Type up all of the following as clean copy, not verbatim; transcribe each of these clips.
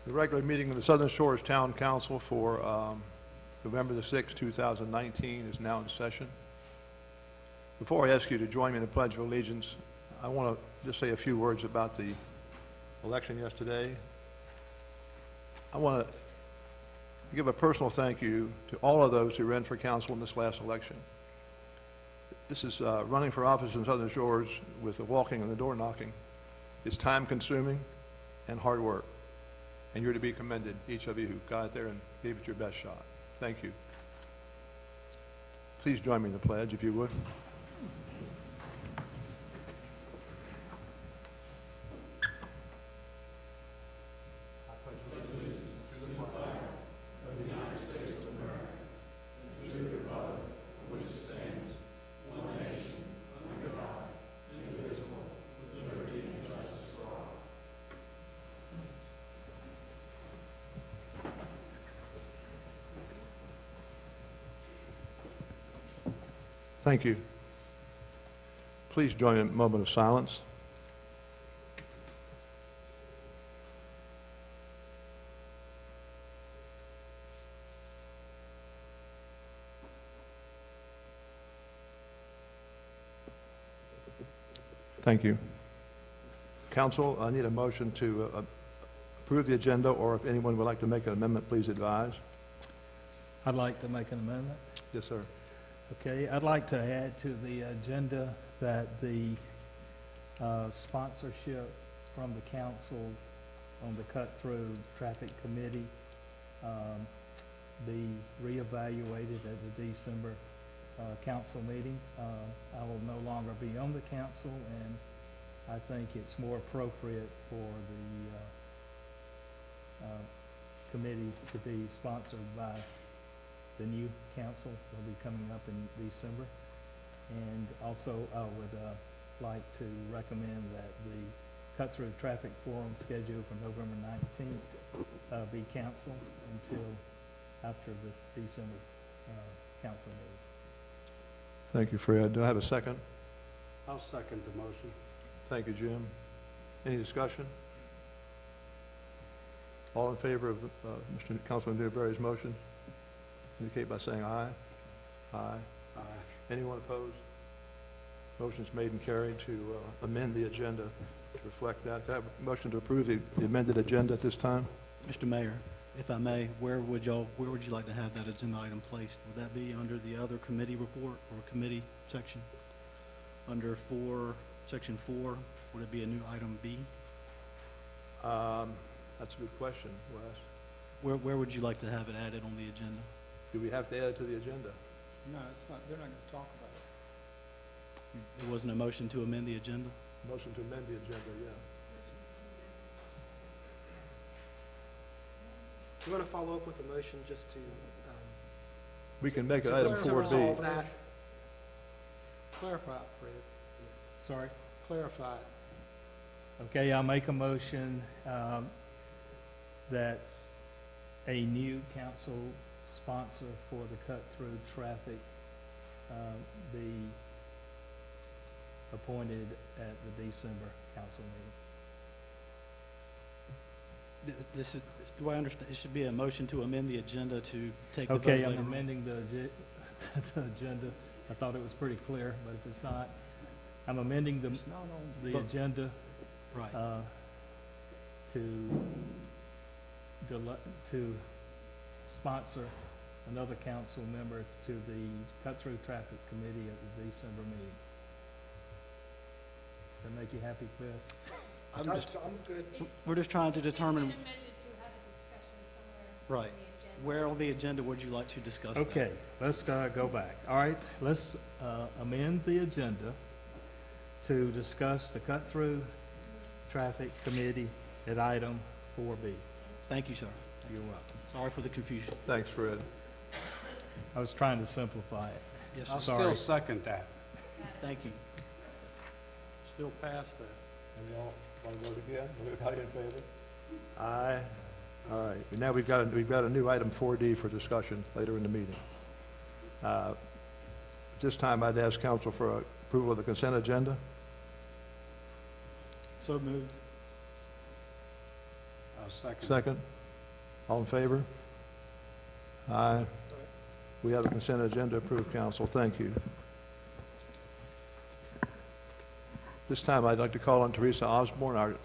The regular meeting of the Southern Shores Town Council for November the 6th, 2019 is now in session. Before I ask you to join me in the Pledge of Allegiance, I want to just say a few words about the election yesterday. I want to give a personal thank you to all of those who ran for council in this last election. This is running for office in Southern Shores with the walking and the door knocking. It's time-consuming and hard work. And you're to be commended, each of you who got out there and gave it your best shot. Thank you. Please join me in the pledge, if you would. Thank you. Please join in a moment of silence. Thank you. Council, I need a motion to approve the agenda, or if anyone would like to make an amendment, please advise. I'd like to make an amendment. Yes, sir. Okay, I'd like to add to the agenda that the sponsorship from the council on the cut-through traffic committee be reevaluated at the December council meeting. I will no longer be on the council, and I think it's more appropriate for the committee to be sponsored by the new council will be coming up in December. And also, I would like to recommend that the cut-through traffic forum scheduled for November 19th be canceled until after the December council meeting. Thank you, Fred. Do I have a second? I'll second the motion. Thank you, Jim. Any discussion? All in favor of Mr. Councilman Newberry's motion, indicate by saying aye. Aye. Aye. Anyone opposed? Motion's made and carried to amend the agenda to reflect that. Can I have a motion to approve the amended agenda at this time? Mr. Mayor, if I may, where would you like to have that agenda item placed? Would that be under the other committee report or committee section? Under section 4, would it be a new item B? That's a good question, Wes. Where would you like to have it added on the agenda? Do we have to add it to the agenda? No, it's not, they're not going to talk about it. There wasn't a motion to amend the agenda? Motion to amend the agenda, yeah. You want to follow up with a motion just to, We can make it to item to 4B. resolve that? Clarify it, Fred. Sorry? Clarify it. Okay, I'll make a motion that a new council sponsor for the cut-through traffic be appointed at the December council meeting. Do I understand, it should be a motion to amend the agenda to take the vote Okay, later I'm on? amending the agenda. I thought it was pretty clear, but if it's not, I'm amending It's not on. the But- agenda Right. to sponsor another council member to the cut-through traffic committee at the December meeting. Does that make you happy, Chris? I'm good. We're just trying to determine, It's been amended to have a discussion somewhere right, on the agenda. where on the agenda would you like to discuss that? Okay, let's go back. All right, let's amend the agenda to discuss the cut-through traffic committee at item 4B. Thank you, sir. You're welcome. Sorry for the confusion. Thanks, Fred. I was trying to simplify it. Yes, I'll sir. Sorry. still second that. Thank you. Still pass that. And y'all want to vote again? Everybody in favor? Aye. All right. Now we've got a new item 4D for discussion later in the meeting. At this time, I'd ask council for approval of the consent agenda. So moved. Second? All in favor? Aye. We have a consent agenda approved, council. Thank you. This time, I'd like to call on Teresa Osborne, our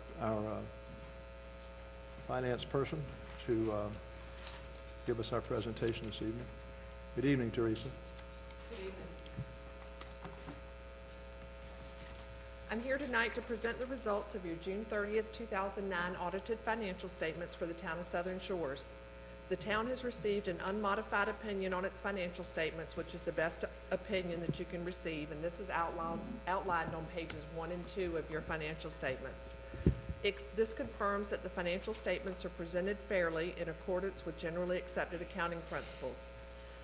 finance person, to give us our presentation this evening. Good evening, Teresa. Good evening. I'm here tonight to present the results of your June 30th, 2009 audited financial statements for the town of Southern Shores. The town has received an unmodified opinion on its financial statements, which is the best opinion that you can receive, and this is outlined on pages 1 and 2 of your financial statements. This confirms that the financial statements are presented fairly in accordance with generally accepted accounting principles.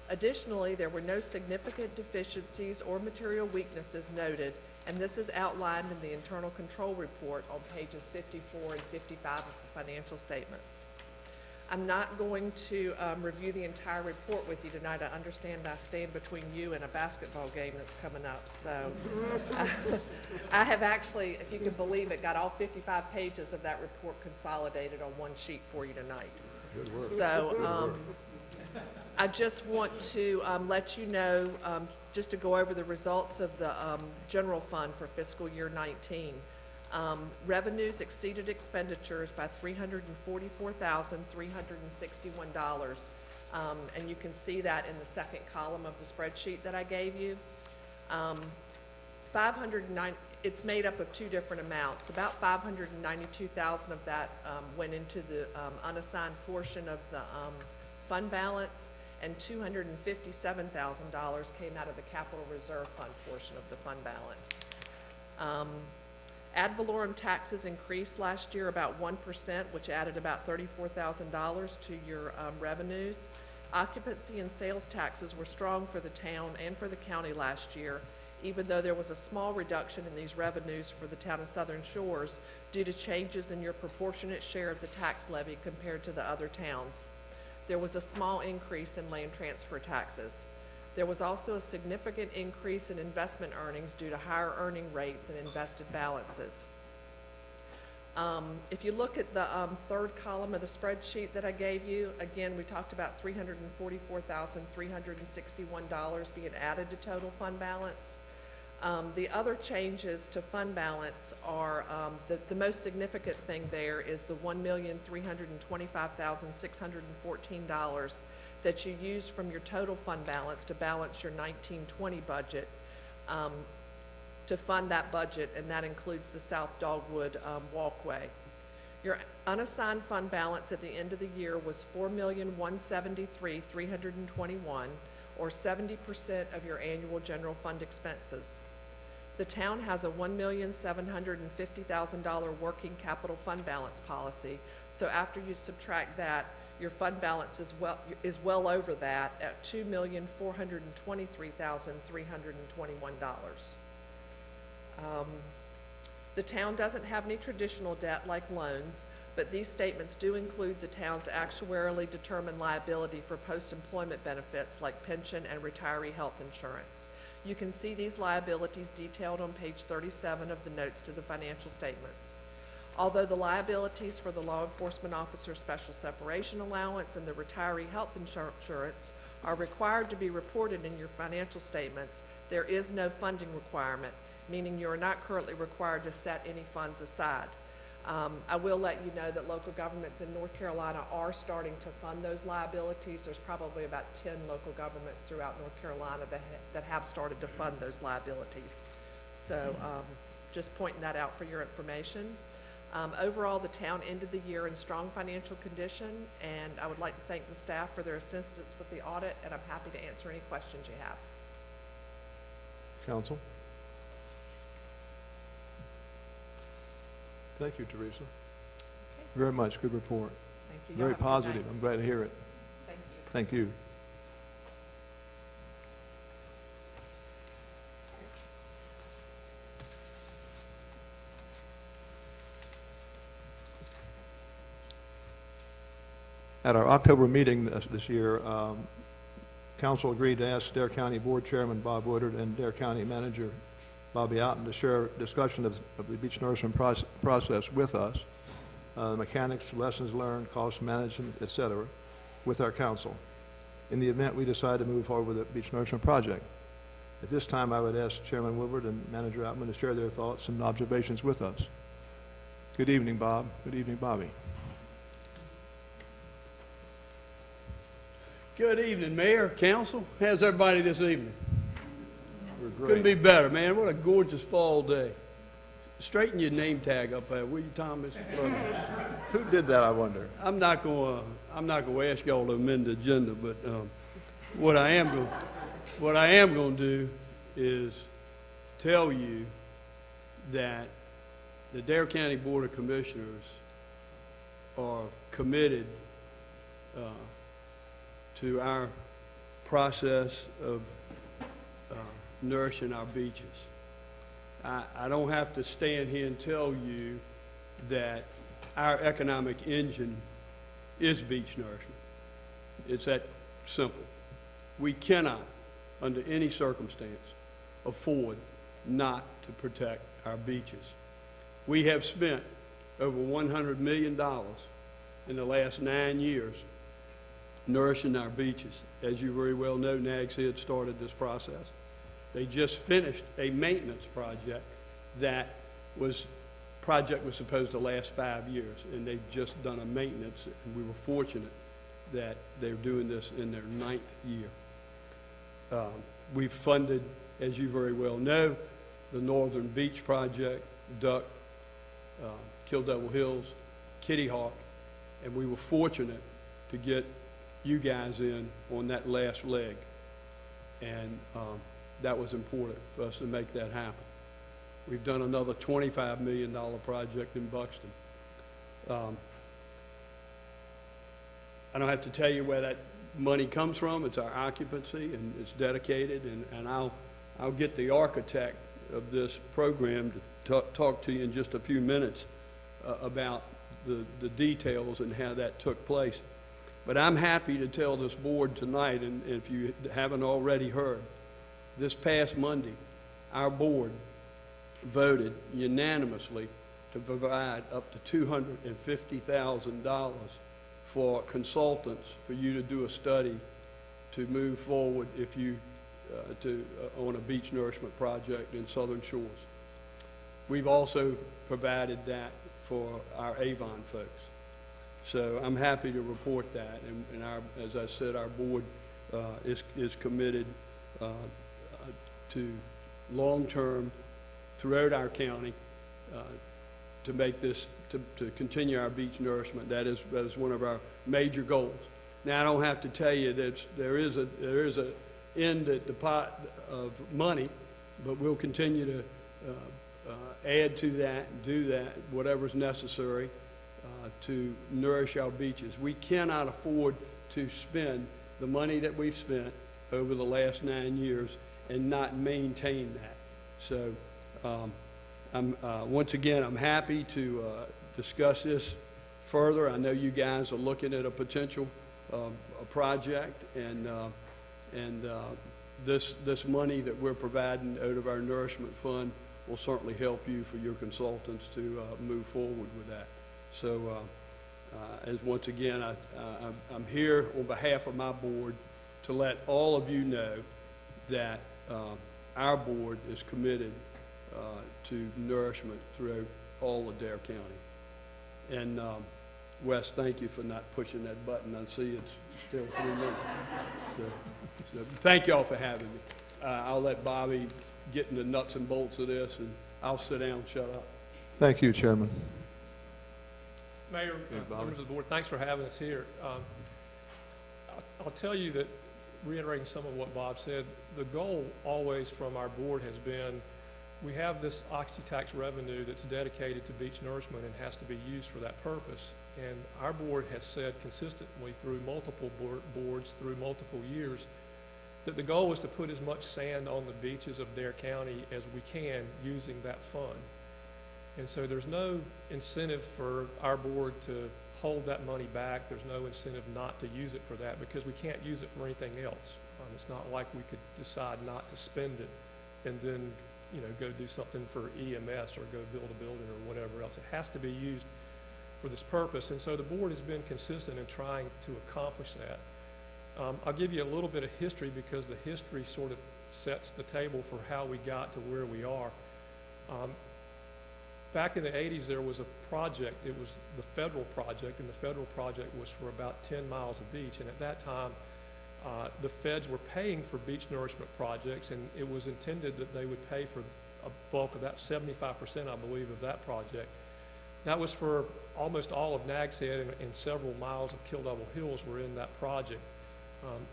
Additionally, there were no significant deficiencies or material weaknesses noted, and this is outlined in the internal control report on pages 54 and 55 of the financial statements. I'm not going to review the entire report with you tonight. I understand I stand between you and a basketball game that's coming up. So I have actually, if you can believe it, got all 55 pages of that report consolidated on one sheet for you tonight. Good work. So I just want to let you know, just to go over the results of the general fund for fiscal year 19. Revenues exceeded expenditures by $344,361. And you can see that in the second column of the spreadsheet that I gave you. 509, it's made up of two different amounts. About 592,000 of that went into the unassigned portion of the fund balance, and $257,000 came out of the capital reserve fund portion of the fund balance. Ad valorem taxes increased last year about 1%, which added about $34,000 to your revenues. Occupancy and sales taxes were strong for the town and for the county last year, even though there was a small reduction in these revenues for the town of Southern Shores due to changes in your proportionate share of the tax levy compared to the other towns. There was a small increase in land transfer taxes. There was also a significant increase in investment earnings due to higher earning rates and invested balances. If you look at the third column of the spreadsheet that I gave you, again, we talked about $344,361 being added to total fund balance. The other changes to fund balance are, the most significant thing there is the $1,325,614 that you used from your total fund balance to balance your 1920 budget, to fund that budget, and that includes the South Dogwood walkway. Your unassigned fund balance at the end of the year was $4,173,321, or 70% of your annual general fund expenses. The town has a $1,750,000 working capital fund balance policy, so after you subtract that, your fund balance is well over that at $2,423,321. The town doesn't have any traditional debt like loans, but these statements do include the town's actuarially determined liability for post-employment benefits like pension and retiree health insurance. You can see these liabilities detailed on page 37 of the notes to the financial statements. Although the liabilities for the law enforcement officer special separation allowance and the retiree health insurance are required to be reported in your financial statements, there is no funding requirement, meaning you are not currently required to set any funds aside. I will let you know that local governments in North Carolina are starting to fund those liabilities. There's probably about 10 local governments throughout North Carolina that have started to fund those liabilities. So just pointing that out for your information. Overall, the town ended the year in strong financial condition, and I would like to thank the staff for their assistance with the audit, and I'm happy to answer any questions you have. Council? Thank you, Teresa. Okay. Very much. Good report. Thank you. Y'all Very have a good positive. night. I'm glad to hear it. Thank you. Thank you. At our October meeting this year, council agreed to ask Dare County Board Chairman Bob Woodard and Dare County Manager Bobby Otten to share discussion of the beach nourishment process with us. mechanics, lessons learned, cost management, et cetera, with our council, in the event we decide to move forward with the beach nourishment project. At this time, I would ask Chairman Woodward and Manager Outman to share their thoughts and observations with us. Good evening, Bob. Good evening, Bobby. Good evening, Mayor, Council. How's everybody this evening? We're Couldn't be better, man. What a gorgeous fall day. Straighten your name tag up there, will you, Thomas? Who did that, I wonder? I'm not gonna ask y'all to amend the agenda, but what I am gonna do is tell you that the Dare County Board of Commissioners are committed to our process of nourishing our beaches. I don't have to stand here and tell you that our economic engine is beach nourishment. It's that simple. We cannot, under any circumstance, afford not to protect our beaches. We have spent over $100 million in the last 9 years nourishing our beaches. As you very well know, Nags Head started this process. They just finished a maintenance project that was supposed to last 5 years, and they've just done a maintenance, and we were fortunate that they're doing this in their 9th year. We've funded, as you very well know, the Northern Beach Project, Duck, Kill Devil Hills, Kitty Hawk, and we were fortunate to get you guys in on that last leg, and that was important for us to make that happen. We've done another $25 million project in Buxton. I don't have to tell you where that money comes from. It's our occupancy, and it's dedicated, and I'll get the architect of this program to talk to you in just a few minutes about the details and how that took place. But I'm happy to tell this board tonight, and if you haven't already heard, this past Monday, our board voted unanimously to provide up to $250,000 for consultants for you to do a study to move forward if you on a beach nourishment project in Southern Shores. We've also provided that for our Avon folks. So I'm happy to report that, and as I said, our board is committed to long-term throughout our county to make this, to continue our beach nourishment. That is one of our major goals. Now, I don't have to tell you that there is a end at the pot of money, but we'll continue to add to that and do that, whatever's necessary to nourish our beaches. We cannot afford to spend the money that we've spent over the last 9 years and not maintain that. So once again, I'm happy to discuss this further. I know you guys are looking at a potential a project, and this money that we're providing out of our nourishment fund will certainly help you for your consultants to move forward with that. So as once again, I'm here on behalf of my board to let all of you know that our board is committed to nourishment throughout all of Dare County. And Wes, thank you for not pushing that button. I see it's still 3 minutes. So thank y'all for having me. I'll let Bobby get in the nuts and bolts of this, and I'll sit down and shut up. Thank you, Chairman. Mayor, Bobby. members of the board, thanks for having us here. I'll tell you that, reiterating some of what Bob said, the goal always from our board has been, we have this occupancy tax revenue that's dedicated to beach nourishment and has to be used for that purpose. And our board has said consistently through multiple boards, through multiple years, that the goal is to put as much sand on the beaches of Dare County as we can using that fund. And so there's no incentive for our board to hold that money back. There's no incentive not to use it for that, because we can't use it for anything else. It's not like we could decide not to spend it and then, go do something for EMS or go build a building or whatever else. It has to be used for this purpose. And so the board has been consistent in trying to accomplish that. I'll give you a little bit of history because the history sort of sets the table for how we got to where we are. Back in the 80s, there was a project. It was the federal project, and the federal project was for about 10 miles of beach. And at that time, the feds were paying for beach nourishment projects, and it was intended that they would pay for a bulk of that, 75%, I believe, of that project. That was for almost all of Nags Head, and several miles of Kill Devil Hills were in that project.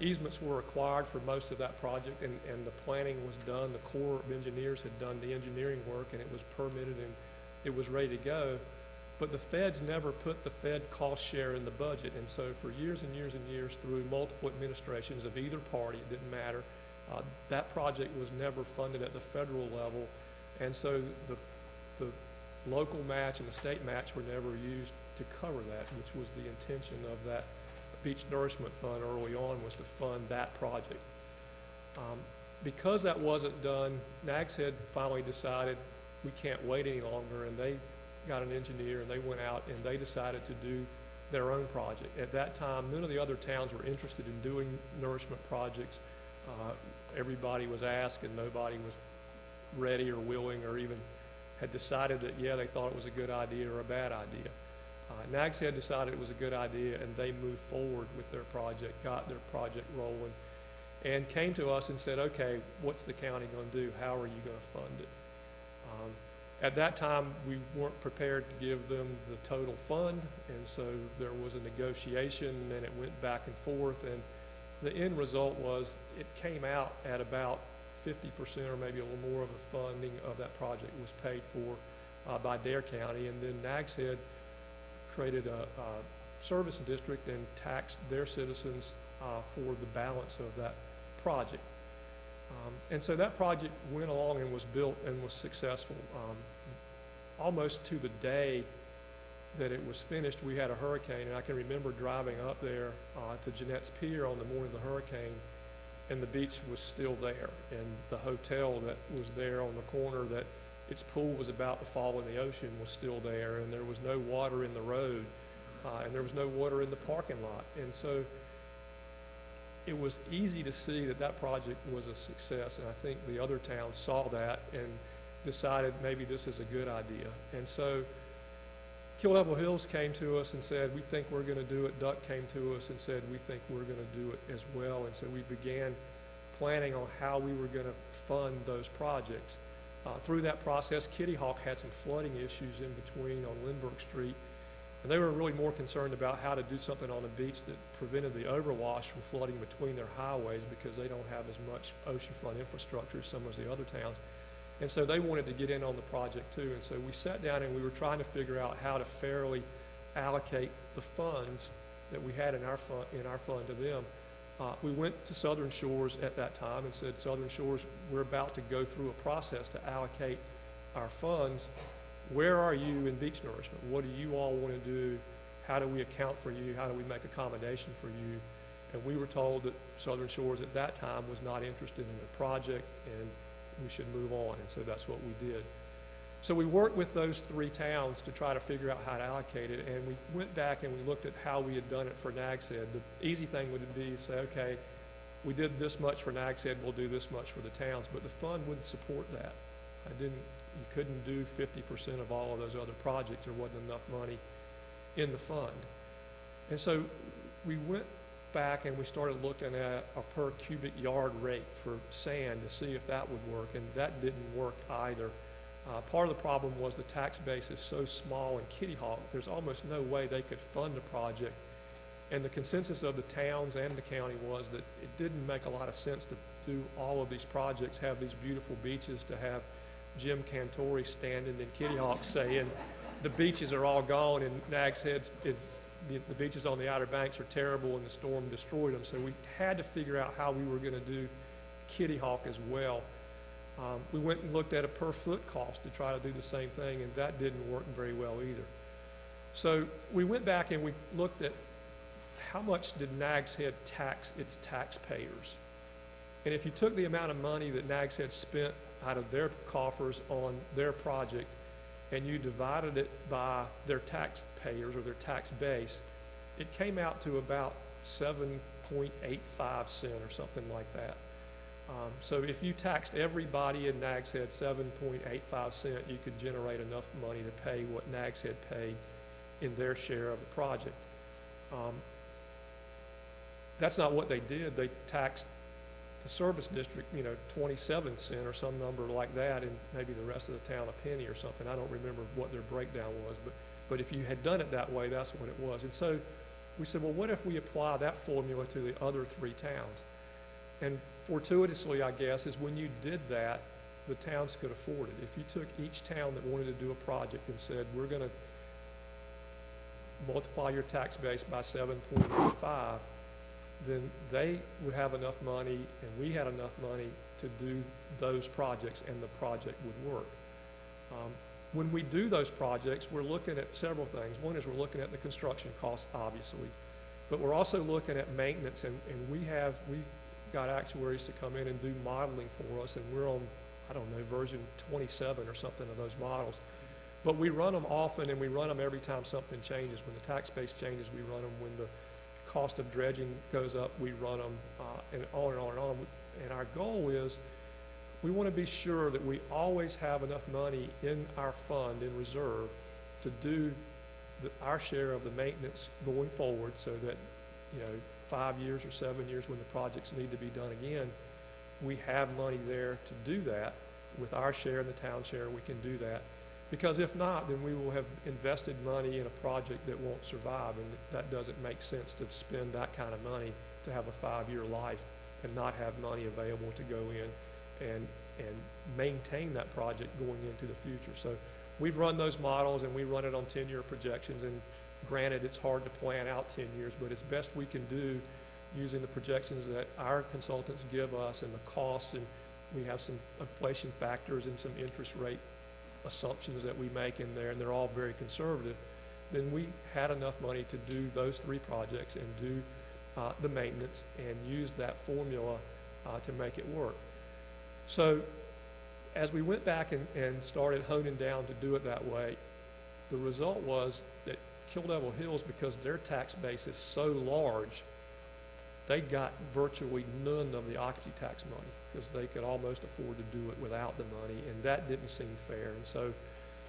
Easements were acquired for most of that project, and the planning was done. The Corps of Engineers had done the engineering work, and it was permitted, and it was ready to go. But the feds never put the Fed cost share in the budget, and so for years and years and years, through multiple administrations of either party, it didn't matter, that project was never funded at the federal level, and so the local match and the state match were never used to cover that, which was the intention of that beach nourishment fund early on, was to fund that project. Because that wasn't done, Nags Head finally decided we can't wait any longer, and they got an engineer, and they went out and they decided to do their own project. At that time, none of the other towns were interested in doing nourishment projects. Everybody was asked, and nobody was ready or willing or even had decided that, yeah, they thought it was a good idea or a bad idea. Nags Head decided it was a good idea, and they moved forward with their project, got their project rolling, and came to us and said, okay, what's the county going to do? How are you going to fund it? At that time, we weren't prepared to give them the total fund, and so there was a negotiation, and it went back and forth, and the end result was it came out at about 50% or maybe a little more of the funding of that project was paid for by Dare County, and then Nags Head created a service district and taxed their citizens for the balance of that project. And so that project went along and was built and was successful. Almost to the day that it was finished, we had a hurricane, and I can remember driving up there to Jeanette's Pier on the morning of the hurricane, and the beach was still there, and the hotel that was there on the corner that its pool was about to fall in the ocean was still there, and there was no water in the road, and there was no water in the parking lot. And so it was easy to see that that project was a success, and I think the other towns saw that and decided maybe this is a good idea. And so Kill Devil Hills came to us and said, we think we're going to do it. Duck came to us and said, we think we're going to do it as well. And so we began planning on how we were going to fund those projects. Through that process, Kitty Hawk had some flooding issues in between on Lindbergh Street, and they were really more concerned about how to do something on the beach that prevented the overwash from flooding between their highways, because they don't have as much oceanfront infrastructure as some of the other towns. And so they wanted to get in on the project too. And so we sat down and we were trying to figure out how to fairly allocate the funds that we had in our fund to them. We went to Southern Shores at that time and said, Southern Shores, we're about to go through a process to allocate our funds. Where are you in beach nourishment? What do you all want to do? How do we account for you? How do we make accommodation for you? And we were told that Southern Shores at that time was not interested in the project, and we should move on. And so that's what we did. So we worked with those three towns to try to figure out how to allocate it, and we went back and we looked at how we had done it for Nags Head. The easy thing would be to say, okay, we did this much for Nags Head, we'll do this much for the towns, but the fund wouldn't support that. You couldn't do 50% of all of those other projects. There wasn't enough money in the fund. And so we went back and we started looking at a per cubic yard rate for sand to see if that would work, and that didn't work either. Part of the problem was the tax base is so small in Kitty Hawk, there's almost no way they could fund a project. And the consensus of the towns and the county was that it didn't make a lot of sense to do all of these projects, have these beautiful beaches, to have Jim Cantori standing in Kitty Hawk saying the beaches are all gone, and Nags Head's, the beaches on the Outer Banks are terrible and the storm destroyed them. So we had to figure out how we were going to do Kitty Hawk as well. We went and looked at a per foot cost to try to do the same thing, and that didn't work very well either. So we went back and we looked at how much did Nags Head tax its taxpayers. And if you took the amount of money that Nags Head spent out of their coffers on their project, and you divided it by their taxpayers or their tax base, it came out to about 7.85 cent or something like that. So if you taxed everybody in Nags Head 7.85 cent, you could generate enough money to pay what Nags Head paid in their share of the project. That's not what they did. They taxed the service district, 27 cent or some number like that, and maybe the rest of the town a penny or something. I don't remember what their breakdown was, but if you had done it that way, that's what it was. And so we said, well, what if we apply that formula to the other three towns? And fortuitously, I guess, is when you did that, the towns could afford it. If you took each town that wanted to do a project and said, we're going to multiply your tax base by 7.85, then they would have enough money and we had enough money to do those projects and the project would work. When we do those projects, we're looking at several things. One is we're looking at the construction costs, obviously, but we're also looking at maintenance, and we've got actuaries to come in and do modeling for us, and we're on, I don't know, version 27 or something of those models. But we run them often, and we run them every time something changes. When the tax base changes, we run them. When the cost of dredging goes up, we run them, and on and on and on. And our goal is we want to be sure that we always have enough money in our fund, in reserve, to do our share of the maintenance going forward, so that, 5 years or 7 years when the projects need to be done again, we have money there to do that. With our share and the town share, we can do that. Because if not, then we will have invested money in a project that won't survive, and that doesn't make sense to spend that kind of money to have a 5-year life and not have money available to go in and maintain that project going into the future. So we've run those models, and we run it on 10-year projections, and granted, it's hard to plan out 10 years, but it's best we can do using the projections that our consultants give us and the costs, and we have some inflation factors and some interest rate assumptions that we make in there, and they're all very conservative. Then we had enough money to do those 3 projects and do the maintenance and use that formula to make it work. So as we went back and started honing down to do it that way, the result was that Kill Devil Hills, because their tax base is so large, they got virtually none of the occupancy tax money, because they could almost afford to do it without the money, and that didn't seem fair. And so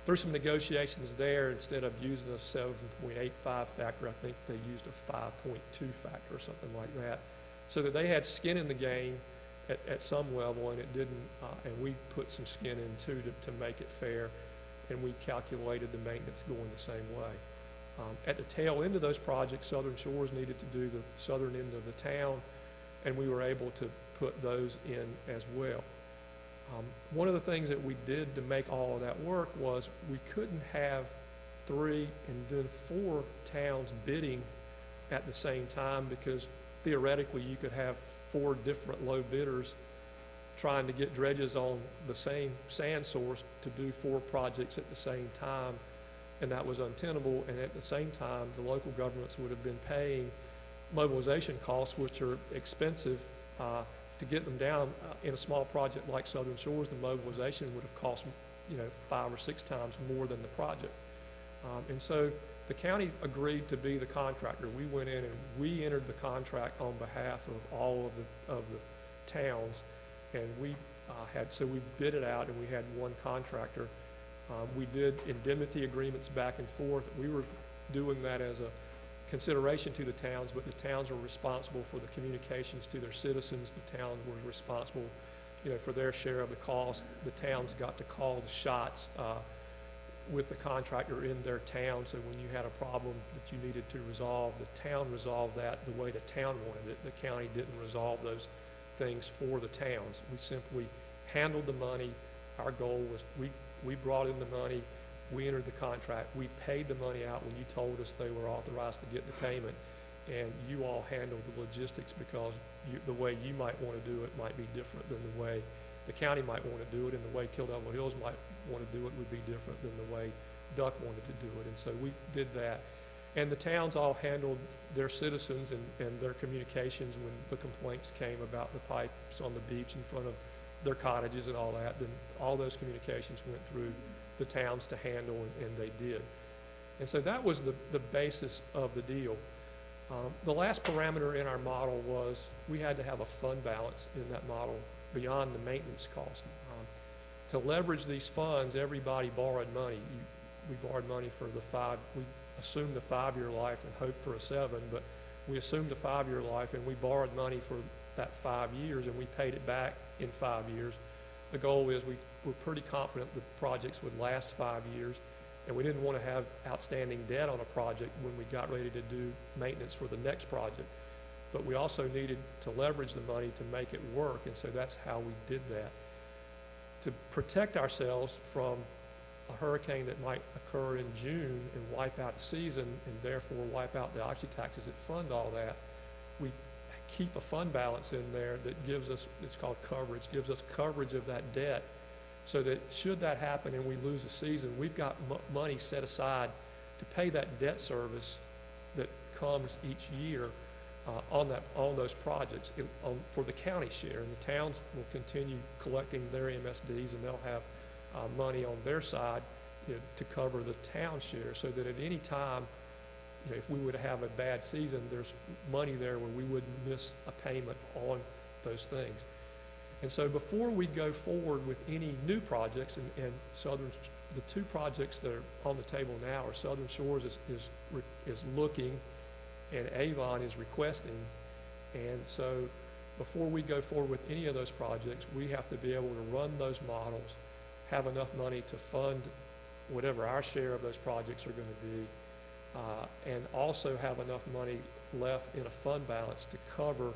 through some negotiations there, instead of using a 7.85 factor, I think they used a 5.2 factor or something like that, so that they had skin in the game at some level, and it didn't, and we put some skin in too to make it fair, and we calculated the maintenance going the same way. At the tail end of those projects, Southern Shores needed to do the southern end of the town, and we were able to put those in as well. One of the things that we did to make all of that work was we couldn't have 3 and then 4 towns bidding at the same time, because theoretically you could have 4 different low bidders trying to get dredges on the same sand source to do 4 projects at the same time, and that was untenable. And at the same time, the local governments would have been paying mobilization costs, which are expensive to get them down. In a small project like Southern Shores, the mobilization would have cost 5 or 6 times more than the project. And so the county agreed to be the contractor. We went in and we entered the contract on behalf of all of the towns, and we we bid it out, and we had one contractor. We did indemnity agreements back and forth. We were doing that as a consideration to the towns, but the towns were responsible for the communications to their citizens. The town was responsible, for their share of the cost. The towns got to call the shots with the contractor in their town. So when you had a problem that you needed to resolve, the town resolved that the way the town wanted it. The county didn't resolve those things for the towns. We simply handled the money. Our goal was we brought in the money, we entered the contract, we paid the money out when you told us they were authorized to get the payment, and you all handled the logistics, because the way you might want to do it might be different than the way the county might want to do it, and the way Kill Devil Hills might want to do it would be different than the way Duck wanted to do it. And so we did that. And the towns all handled their citizens and their communications when the complaints came about the pipes on the beach in front of their cottages and all that. Then all those communications went through the towns to handle, and they did. And so that was the basis of the deal. The last parameter in our model was we had to have a fund balance in that model beyond the maintenance cost. To leverage these funds, everybody borrowed money. We borrowed money for we assumed a 5-year life and hoped for a 7, but we assumed a 5-year life and we borrowed money for that 5 years and we paid it back in 5 years. The goal is we were pretty confident the projects would last 5 years, and we didn't want to have outstanding debt on a project when we got ready to do maintenance for the next project. But we also needed to leverage the money to make it work, and so that's how we did that. To protect ourselves from a hurricane that might occur in June and wipe out the season and therefore wipe out the oxy taxes that fund all that, we keep a fund balance in there that gives us, it's called coverage, gives us coverage of that debt, so that should that happen and we lose a season, we've got money set aside to pay that debt service that comes each year on those projects for the county share. And the towns will continue collecting their MSDs, and they'll have money on their side, to cover the town share, so that at any time, if we would have a bad season, there's money there where we wouldn't miss a payment on those things. And so before we go forward with any new projects, and the 2 projects that are on the table now are Southern Shores is looking, and Avon is requesting. And so before we go forward with any of those projects, we have to be able to run those models, have enough money to fund whatever our share of those projects are going to be, and also have enough money left in a fund balance to cover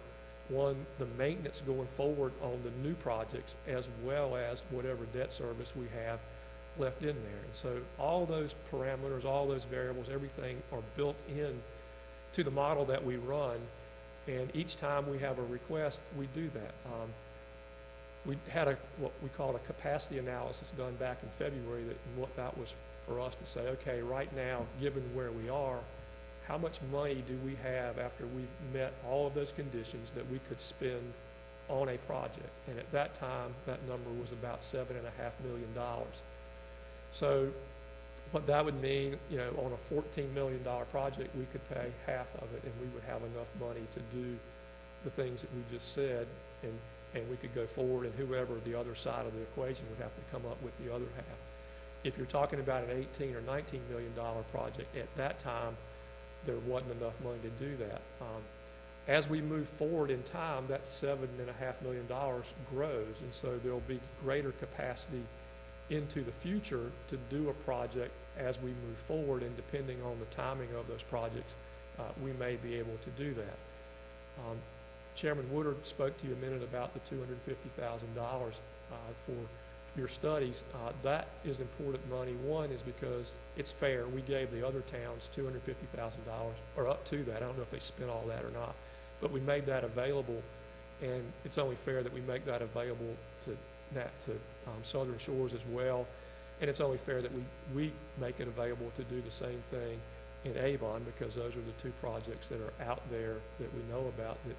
the maintenance going forward on the new projects, as well as whatever debt service we have left in there. And so all those parameters, all those variables, everything are built in to the model that we run, and each time we have a request, we do that. We had what we called a capacity analysis done back in February, and what that was for us to say, okay, right now, given where we are, how much money do we have after we've met all of those conditions that we could spend on a project? And at that time, that number was about $7.5 million. So what that would mean, on a $14 million project, we could pay half of it, and we would have enough money to do the things that we just said, and we could go forward, and whoever the other side of the equation would have to come up with the other half. If you're talking about an $18 or $19 million project, at that time, there wasn't enough money to do that. As we move forward in time, that $7.5 million grows, and so there'll be greater capacity into the future to do a project as we move forward, and depending on the timing of those projects, we may be able to do that. Chairman Woodard spoke to you a minute about the $250,000 for your studies. That is important money. One is because it's fair. We gave the other towns $250,000, or up to that. I don't know if they spent all that or not, but we made that available, and it's only fair that we make that available to Southern Shores as well, and it's only fair that we make it available to do the same thing in Avon, because those are the 2 projects that are out there that we know about that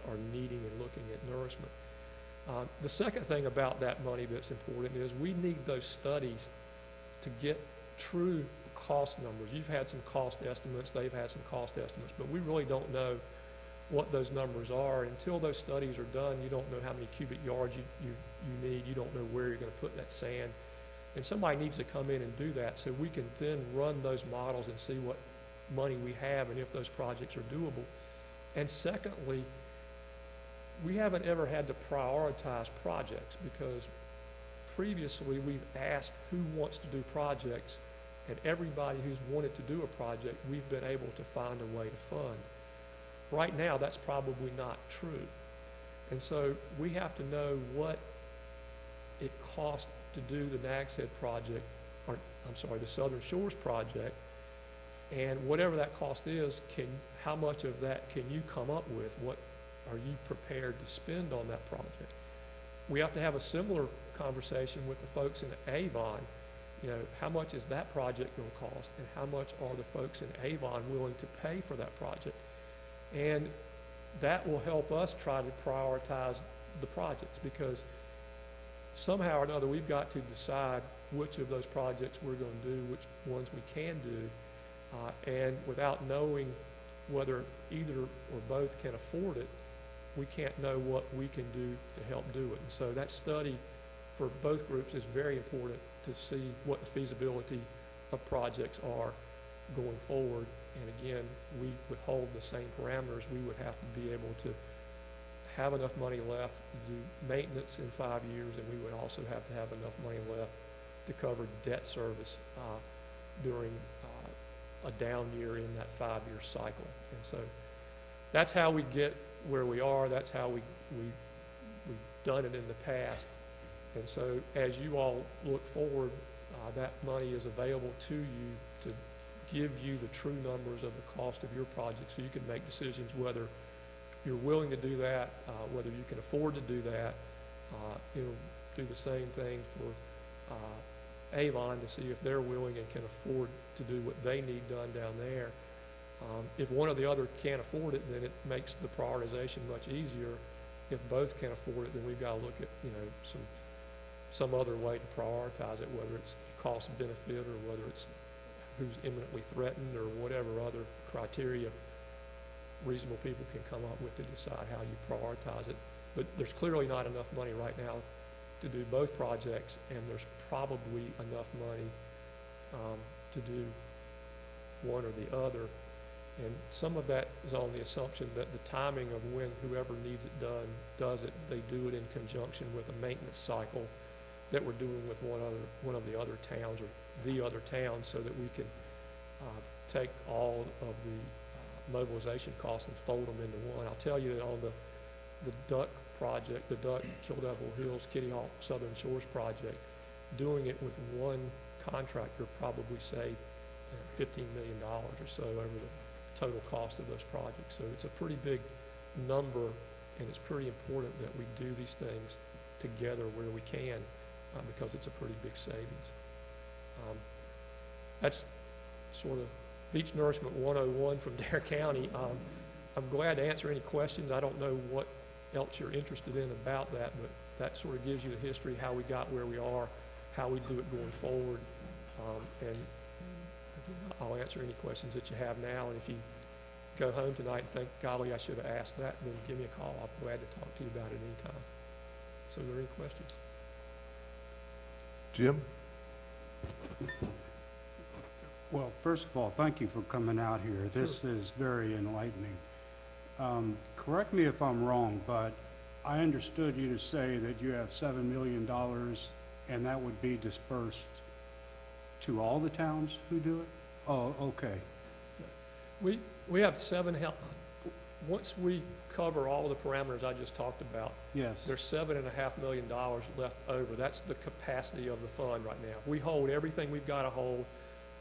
are needing and looking at nourishment. The second thing about that money that's important is we need those studies to get true cost numbers. You've had some cost estimates, they've had some cost estimates, but we really don't know what those numbers are. Until those studies are done, you don't know how many cubic yards you need, you don't know where you're going to put that sand. And somebody needs to come in and do that, so we can then run those models and see what money we have and if those projects are doable. And secondly, we haven't ever had to prioritize projects, because previously we've asked who wants to do projects, and everybody who's wanted to do a project, we've been able to find a way to fund. Right now, that's probably not true. And so we have to know what it costs to do the Nags Head project, or I'm sorry, the Southern Shores project, and whatever that cost is, how much of that can you come up with? What are you prepared to spend on that project? We have to have a similar conversation with the folks in Avon. How much is that project going to cost, and how much are the folks in Avon willing to pay for that project? And that will help us try to prioritize the projects, because somehow or another we've got to decide which of those projects we're going to do, which ones we can do, and without knowing whether either or both can afford it, we can't know what we can do to help do it. And so that study for both groups is very important to see what the feasibility of projects are going forward. And again, we would hold the same parameters. We would have to be able to have enough money left to do maintenance in 5 years, and we would also have to have enough money left to cover debt service during a down year in that 5-year cycle. And so that's how we get where we are. That's how we've done it in the past. And so as you all look forward, that money is available to you to give you the true numbers of the cost of your project, so you can make decisions whether you're willing to do that, whether you can afford to do that. It'll do the same thing for Avon to see if they're willing and can afford to do what they need done down there. If one or the other can't afford it, then it makes the prioritization much easier. If both can afford it, then we've got to look at, some other way to prioritize it, whether it's cost benefit or whether it's who's imminently threatened or whatever other criteria reasonable people can come up with to decide how you prioritize it. But there's clearly not enough money right now to do both projects, and there's probably enough money to do one or the other. And some of that is on the assumption that the timing of when whoever needs it done does it. They do it in conjunction with a maintenance cycle that we're doing with one of the other towns or the other towns, so that we can take all of the mobilization costs and fold them into one. I'll tell you that on the Duck project, the Duck Kill Devil Hills Kitty Hawk Southern Shores project, doing it with one contractor probably saved $15 million or so over the total cost of those projects. So it's a pretty big number, and it's pretty important that we do these things together where we can, because it's a pretty big savings. That's sort of Beach Nourishment 101 from Dare County. I'm glad to answer any questions. I don't know what else you're interested in about that, but that sort of gives you the history, how we got where we are, how we do it going forward. And again, I'll answer any questions that you have now. And if you go home tonight and think, golly, I should have asked that, then give me a call. I'm glad to talk to you about it anytime. So are there any questions? Jim? Well, first of all, thank you for coming out here. This is very enlightening. Correct me if I'm wrong, but I understood you to say that you have $7 million and that would be dispersed to all the towns who do it? Oh, okay. We have once we cover all the parameters I just talked about, Yes. there's $7.5 million left over. That's the capacity of the fund right now. We hold everything we've got to hold,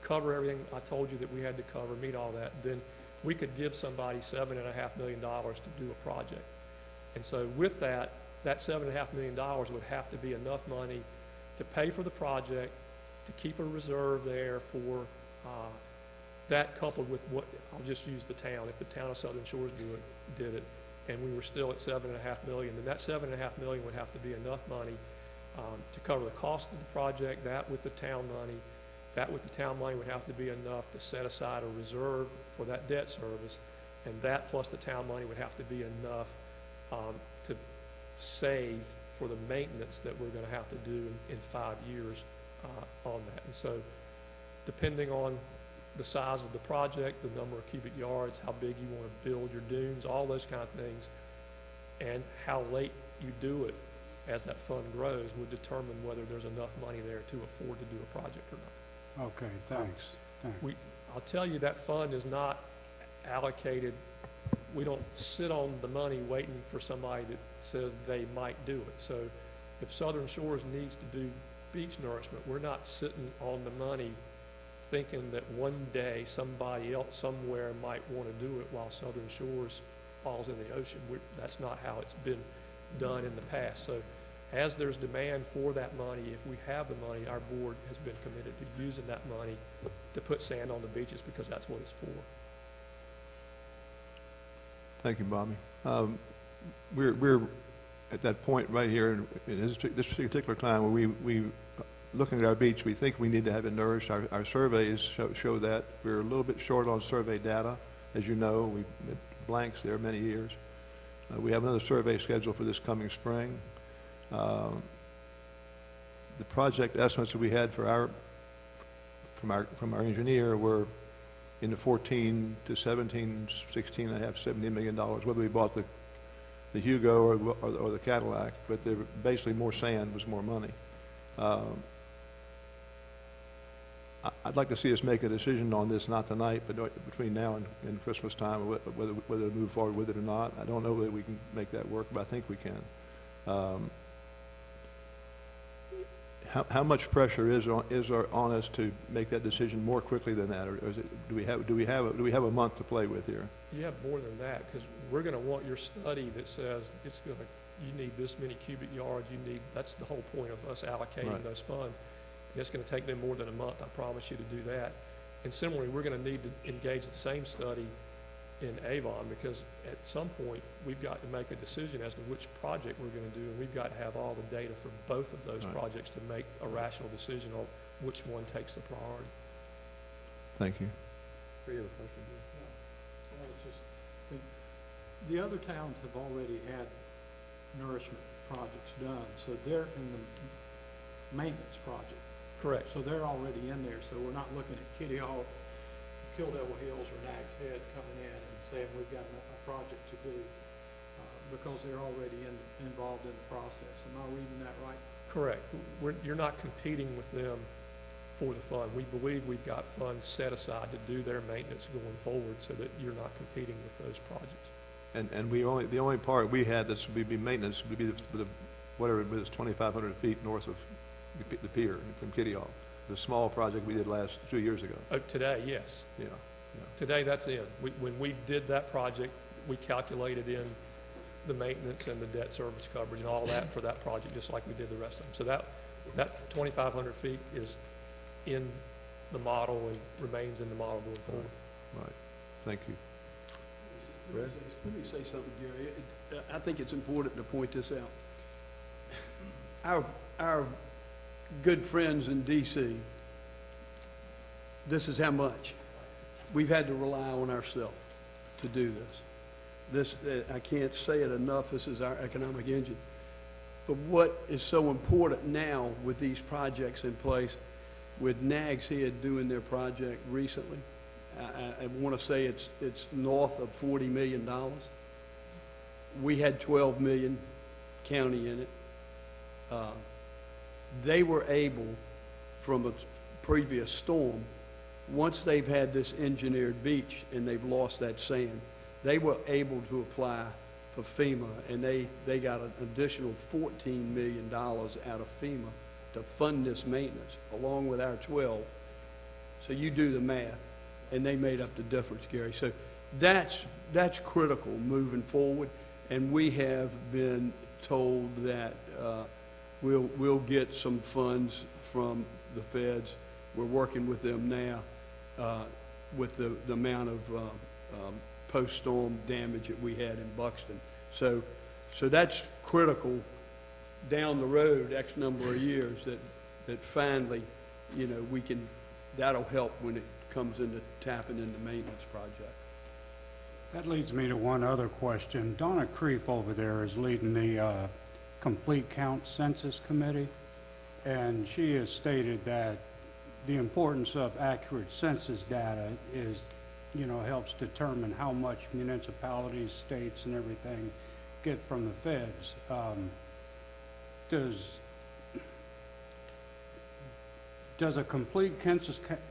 cover everything I told you that we had to cover, meet all that. Then we could give somebody $7.5 million to do a project. And so with that $7.5 million would have to be enough money to pay for the project, to keep a reserve there for that, coupled with what, I'll just use the town. If the town of Southern Shores did it, and we were still at $7.5 million, then that $7.5 million would have to be enough money to cover the cost of the project. That with the town money would have to be enough to set aside a reserve for that debt service, and that plus the town money would have to be enough to save for the maintenance that we're going to have to do in 5 years on that. And so depending on the size of the project, the number of cubic yards, how big you want to build your dunes, all those kind of things, and how late you do it as that fund grows would determine whether there's enough money there to afford to do a project or not. Okay, thanks. I'll tell you, that fund is not allocated. We don't sit on the money waiting for somebody that says they might do it. So if Southern Shores needs to do beach nourishment, we're not sitting on the money thinking that one day somebody else somewhere might want to do it while Southern Shores falls in the ocean. That's not how it's been done in the past. So as there's demand for that money, if we have the money, our board has been committed to using that money to put sand on the beaches, because that's what it's for. Thank you, Bobby. We're at that point right here in this particular time where we looking at our beach, we think we need to have it nourished. Our surveys show that. We're a little bit short on survey data. As you know, we've had blanks there many years. We have another survey scheduled for this coming spring. The project estimates that we had for from our engineer were in the 14 to 17, 16 and a half, $70 million, whether we bought the Hugo or the Cadillac, but they're basically more sand was more money. I'd like to see us make a decision on this, not tonight, but between now and Christmas time, whether to move forward with it or not. I don't know that we can make that work, but I think we can. How much pressure is on us to make that decision more quickly than that, or is it, do we have a month to play with here? You have more than that, because we're gonna want your study that says you need this many cubic yards, that's the whole point of us allocating Right. those funds. And it's gonna take them more than a month, I promise you to do that. And similarly, we're gonna need to engage the same study in Avon, because at some point, we've got to make a decision as to which project we're gonna do, and we've got to have all the data for both of those Right. projects to make a rational decision on which one takes the priority. Thank you. Any other questions? Well, it's just, the other towns have already had nourishment projects done, so they're in the maintenance project. Correct. So they're already in there, so we're not looking at Kitty Hawk, Kill Devil Hills, or Nag's Head coming in and saying we've got a project to do, because they're already involved in the process. Am I reading that right? Correct. You're not competing with them for the fund. We believe we've got funds set aside to do their maintenance going forward, so that you're not competing with those projects. And the only part we had that's would be maintenance would be whatever it was, 2,500 feet north of the pier from Kitty Hawk. The small project we did 2 years ago. Oh, today, yes. Yeah. Today, that's in. When we did that project, we calculated in the maintenance and the debt service coverage and all that for that project, just like we did the rest of them. So that 2,500 feet is in the model and remains in the model going forward. Right. Thank you. Let me say something, Gary. I think it's important to point this out. Our good friends in D.C., this is how much we've had to rely on ourselves to do this. I can't say it enough, this is our economic engine. But what is so important now with these projects in place, with Nag's Head doing their project recently, I want to say it's north of $40 million. We had 12 million county in it. They were able, from a previous storm, once they've had this engineered beach and they've lost that sand, they were able to apply for FEMA, and they got an additional $14 million out of FEMA to fund this maintenance, along with our 12. So you do the math, and they made up the difference, Gary. So that's critical moving forward, and we have been told that we'll get some funds from the feds. We're working with them now with the amount of post-storm damage that we had in Buxton. So that's critical down the road, X number of years, that finally, that'll help when it comes into tapping into maintenance project. That leads me to one other question. Donna Creef over there is leading the Complete Count Census Committee, and she has stated that the importance of accurate census data is, helps determine how much municipalities, states, and everything get from the feds. Does a complete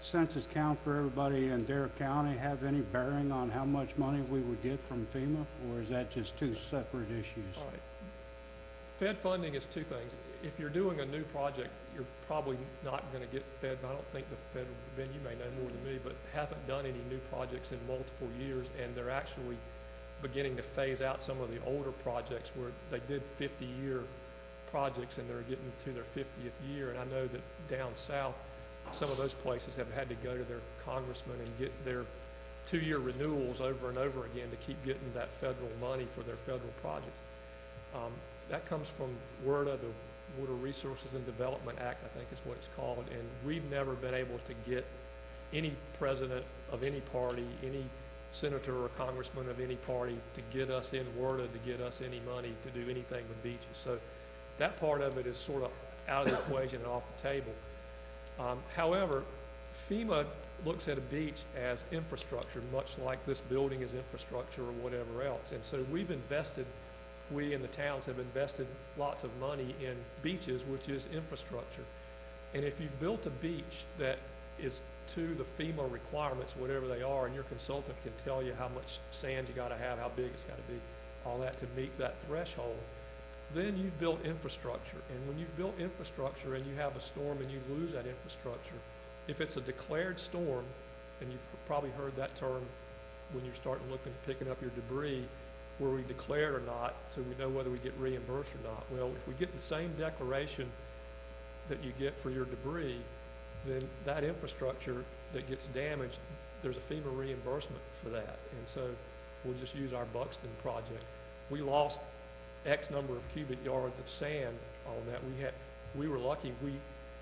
census count for everybody in Dare County have any bearing on how much money we would get from FEMA, or is that just two separate issues? All right. Fed funding is two things. If you're doing a new project, you're probably not going to get fed. I don't think the federal, Ben, you may know more than me, but haven't done any new projects in multiple years, and they're actually beginning to phase out some of the older projects where they did 50-year projects and they're getting to their 50th year. And I know that down south, some of those places have had to go to their congressman and get their 2-year renewals over and over again to keep getting that federal money for their federal projects. That comes from word of the Water Resources and Development Act, I think is what it's called, and we've never been able to get any president of any party, any senator or congressman of any party to get us in WRDA, to get us any money to do anything with beaches. So that part of it is sort of out of the equation and off the table. However, FEMA looks at a beach as infrastructure, much like this building is infrastructure or whatever else. And so we in the towns have invested lots of money in beaches, which is infrastructure. And if you built a beach that is to the FEMA requirements, whatever they are, and your consultant can tell you how much sand you gotta have, how big it's gotta be, all that to meet that threshold, then you've built infrastructure. And when you've built infrastructure and you have a storm and you lose that infrastructure, if it's a declared storm, and you've probably heard that term when you're starting looking, picking up your debris, were we declared or not, so we know whether we get reimbursed or not. Well, if we get the same declaration that you get for your debris, then that infrastructure that gets damaged, there's a FEMA reimbursement for that. And so we'll just use our Buxton project. We lost X number of cubic yards of sand on that. We were lucky, we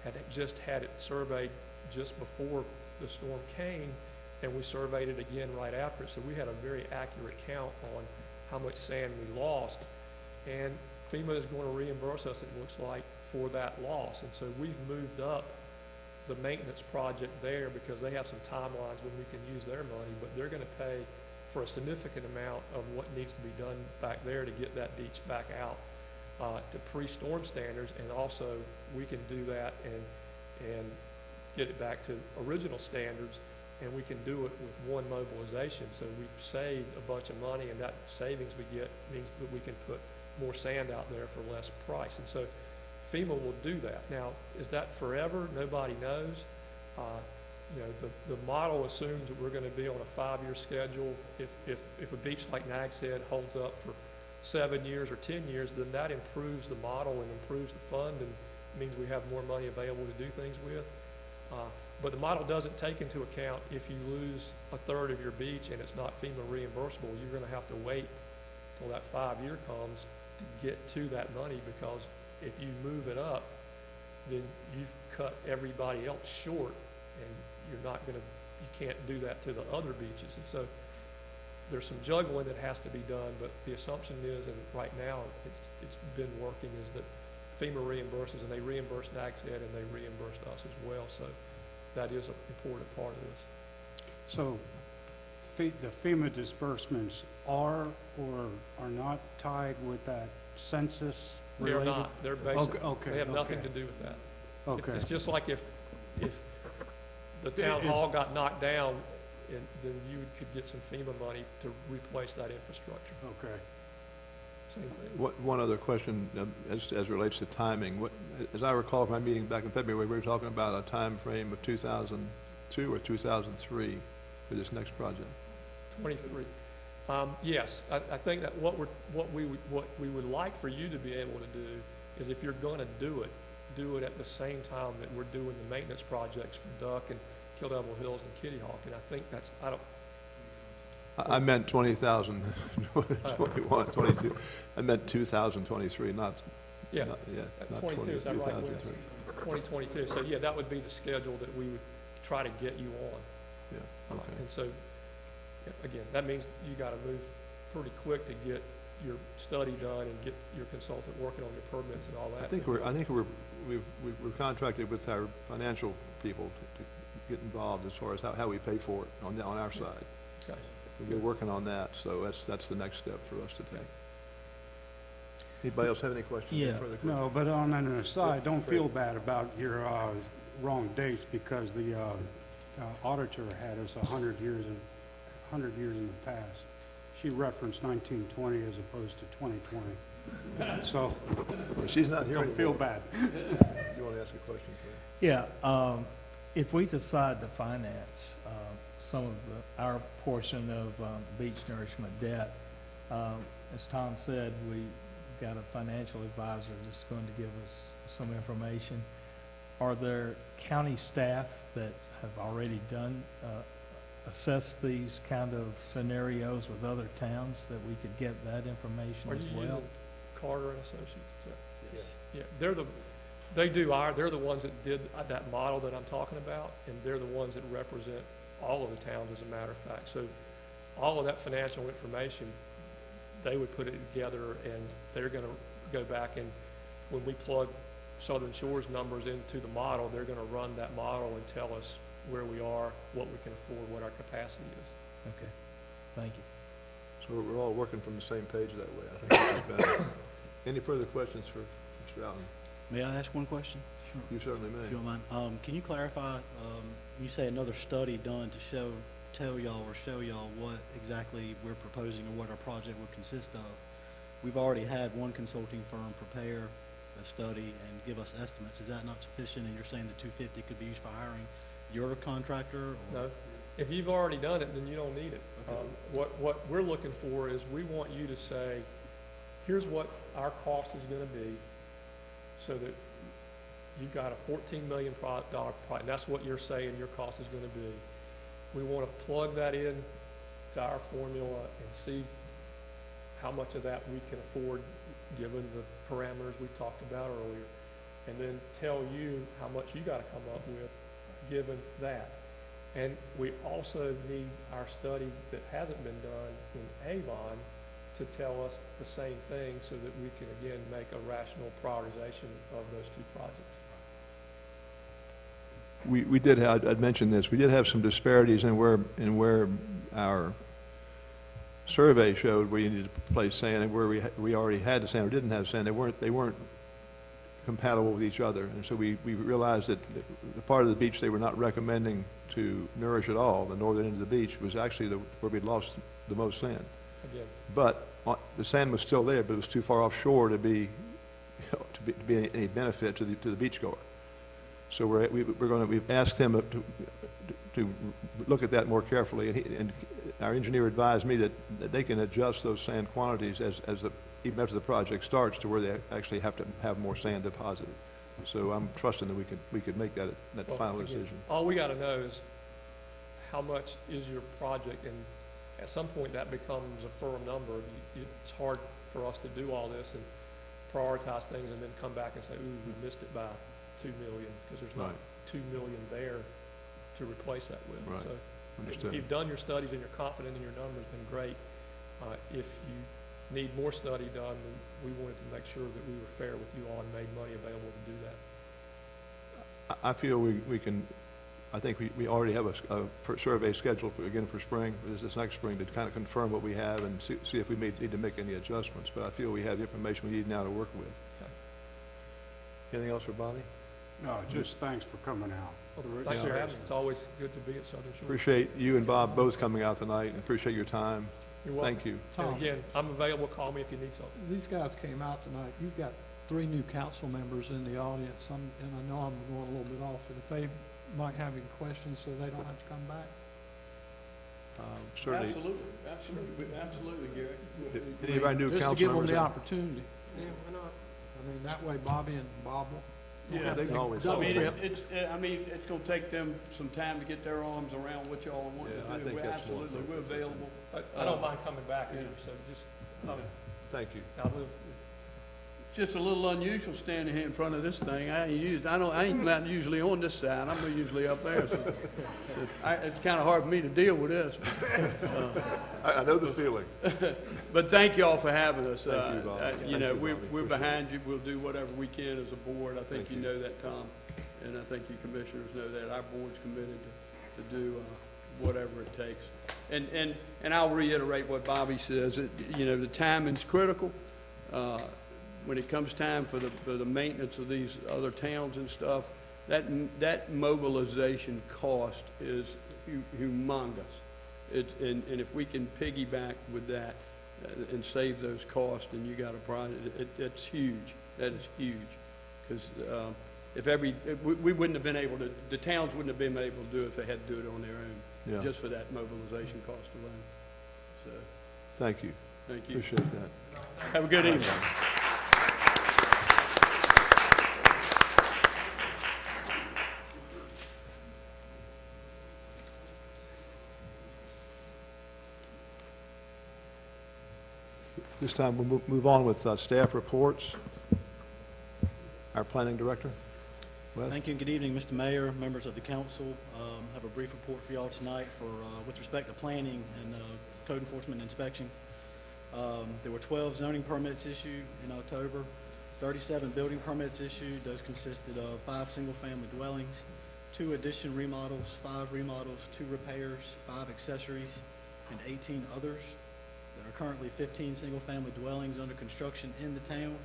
had just had it surveyed just before the storm came, and we surveyed it again right after it. So we had a very accurate count on how much sand we lost. And FEMA is going to reimburse us, it looks like, for that loss. And so we've moved up the maintenance project there because they have some timelines when we can use their money, but they're going to pay for a significant amount of what needs to be done back there to get that beach back out to pre-storm standards. And also we can do that and get it back to original standards, and we can do it with one mobilization. So we've saved a bunch of money, and that savings we get means that we can put more sand out there for less price. And so FEMA will do that. Now, is that forever? Nobody knows. You know, the model assumes that we're going to be on a 5-year schedule. If a beach like Nags Head holds up for 7 years or 10 years, then that improves the model and improves the fund and means we have more money available to do things with. But the model doesn't take into account if you lose a third of your beach and it's not FEMA reimbursable, you're going to have to wait till that 5-year comes to get to that money, because if you move it up, then you've cut everybody else short, and you can't do that to the other beaches. And so there's some juggling that has to be done, but the assumption is, and right now it's been working, is that FEMA reimburses, and they reimburse Nags Head and they reimbursed us as well. So that is an important part of this. So the FEMA disbursements are or are not tied with that census They're related? not, they're basic. Okay, They have nothing okay. to do with that. Okay, It's just like if the town hall got knocked down, then you could get some FEMA money to replace that infrastructure. okay. Same thing. One other question as relates to timing. As I recall from my meeting back in February, we were talking about a time frame of 2002 or 2003 for this next project. 23. Yes, I think that what we would like for you to be able to do is, if you're going to do it at the same time that we're doing the maintenance projects for Duck and Kill Devil Hills and Kitty Hawk. And I think that's, I meant 20,000, 21, 22. I meant 2023, not, yeah, not 22, is that right, Wes? 2023. 2022. So yeah, that would be the schedule that we would try to get you on. Yeah, okay. And so, again, that means you got to move pretty quick to get your study done and get your consultant working on your permits and all that. I think we're contracted with our financial people to get involved as far as how we pay for it on our side. Okay. We're working on that, so that's the next step for us to take. Anybody else have any questions? Yeah. Further questions? No, but on an aside, don't feel bad about your wrong dates, because the auditor had us 100 years in the past. She referenced 1920 as opposed to 2020. So Well, she's not here don't feel anymore. bad. You want to ask a question, please? Yeah, if we decide to finance some of our portion of beach nourishment debt, as Tom said, we got a financial advisor that's going to give us some information. Are there county staff that have already done, assessed these kind of scenarios with other towns that we could get that information Are as you well? using Carter and Associates? Is that? Yeah, they're the ones that did that model that I'm talking about, and they're the ones that represent all of the towns, as a matter of fact. So all of that financial information, they would put it together, and they're gonna go back, and when we plug Southern Shores numbers into the model, they're gonna run that model and tell us where we are, what we can afford, what our capacity is. Okay, thank you. So we're all working from the same page that way. I think that's better. Any further questions for Mr. Allen? May I ask one question? Sure. You certainly If may. you don't mind. Can you clarify, you say another study done to tell y'all or show y'all what exactly we're proposing or what our project would consist of? We've already had one consulting firm prepare a study and give us estimates. Is that not sufficient? And you're saying the 250 could be used for hiring your contractor? Or? No, if you've already done it, then you don't need it. Okay. What we're looking for is, we want you to say, here's what our cost is gonna be, so that you've got a $14 million dollar project, and that's what you're saying your cost is gonna be. We wanna plug that in to our formula and see how much of that we can afford, given the parameters we talked about earlier, and then tell you how much you gotta come up with, given that. And we also need our study that hasn't been done in Avon to tell us the same thing, so that we can, again, make a rational prioritization of those two projects. We did have, I'd mentioned this, we did have some disparities in where our survey showed where you needed to place sand, and where we already had the sand or didn't have sand. They weren't compatible with each other. And so we realized that the part of the beach they were not recommending to nourish at all, the northern end of the beach, was actually where we'd lost the most sand. Again, But the sand was still there, but it was too far offshore to be any benefit to the beachgoer. So we've asked him to look at that more carefully, and our engineer advised me that they can adjust those sand quantities even after the project starts, to where they actually have to have more sand deposited. So I'm trusting that we could make that well, final again, decision. all we gotta know is how much is your project, and at some point that becomes a firm number. It's hard for us to do all this and prioritize things and then come back and say, ooh, we missed it by 2 million, because there's not Right. 2 million there to replace that with. Right. So if Understood. you've done your studies and you're confident in your numbers, then great. If you need more study done, then we wanted to make sure that we were fair with you all and made money available to do that. I feel we can, I think we already have a survey scheduled for spring, this next spring, to kind of confirm what we have and see if we need to make any adjustments. But I feel we have the information we need now to work with. Okay. Anything else for Bobby? No, just thanks for coming out. Well, thanks for having me. It's always good to be at Southern Shore. Appreciate you and Bob both coming out tonight, and appreciate your time. You're welcome. Thank you. And Tom, again, I'm available. Call me if you need something. these guys came out tonight. You've got 3 new council members in the audience, and I know I'm going a little bit off, but if they might have any questions so they don't have to come back. Certainly, Absolutely, Gary. any of our new Just to council give them members, the opportunity. Yeah, why not? I mean, that way Bobby and Bob will Yeah, have they to can always double I help. mean, trip. it's gonna take them some time to get their arms around what y'all want Yeah, I to do. think We're that's more absolutely, we're appropriate. available. I don't mind coming back either, so just, thank you. I live, Just a little unusual standing here in front of this thing. I ain't not usually on this side. I'm usually up there. So it's kind of hard for me to deal with this. I know the feeling. But thank y'all for having us. Thank you, Bob. You Thank know, you, we're Bobby. we're Appreciate behind you. We'll do whatever we can as a board. I think Thank you you. know that, Tom, and I think you commissioners know that. Our board's committed to do whatever it takes. And I'll reiterate what Bobby says. You know, the timing's critical. When it comes time for the maintenance of these other towns and stuff, that mobilization cost is humongous. And if we can piggyback with that and save those costs, then you got a project. It's huge. That is huge. Because we wouldn't have been able to, the towns wouldn't have been able to do it if they had to do it on their own, Yeah, just for that mobilization cost alone. So, thank you. thank you. Appreciate that. Have a good evening. This time we'll move on with staff reports. our planning director. Wes? Thank you and good evening, Mr. Mayor, members of the council. Have a brief report for y'all tonight with respect to planning and code enforcement inspections. There were 12 zoning permits issued in October, 37 building permits issued. Those consisted of 5 single-family dwellings, 2 addition remodels, 5 remodels, 2 repairs, 5 accessories, and 18 others. There are currently 15 single-family dwellings under construction in the town,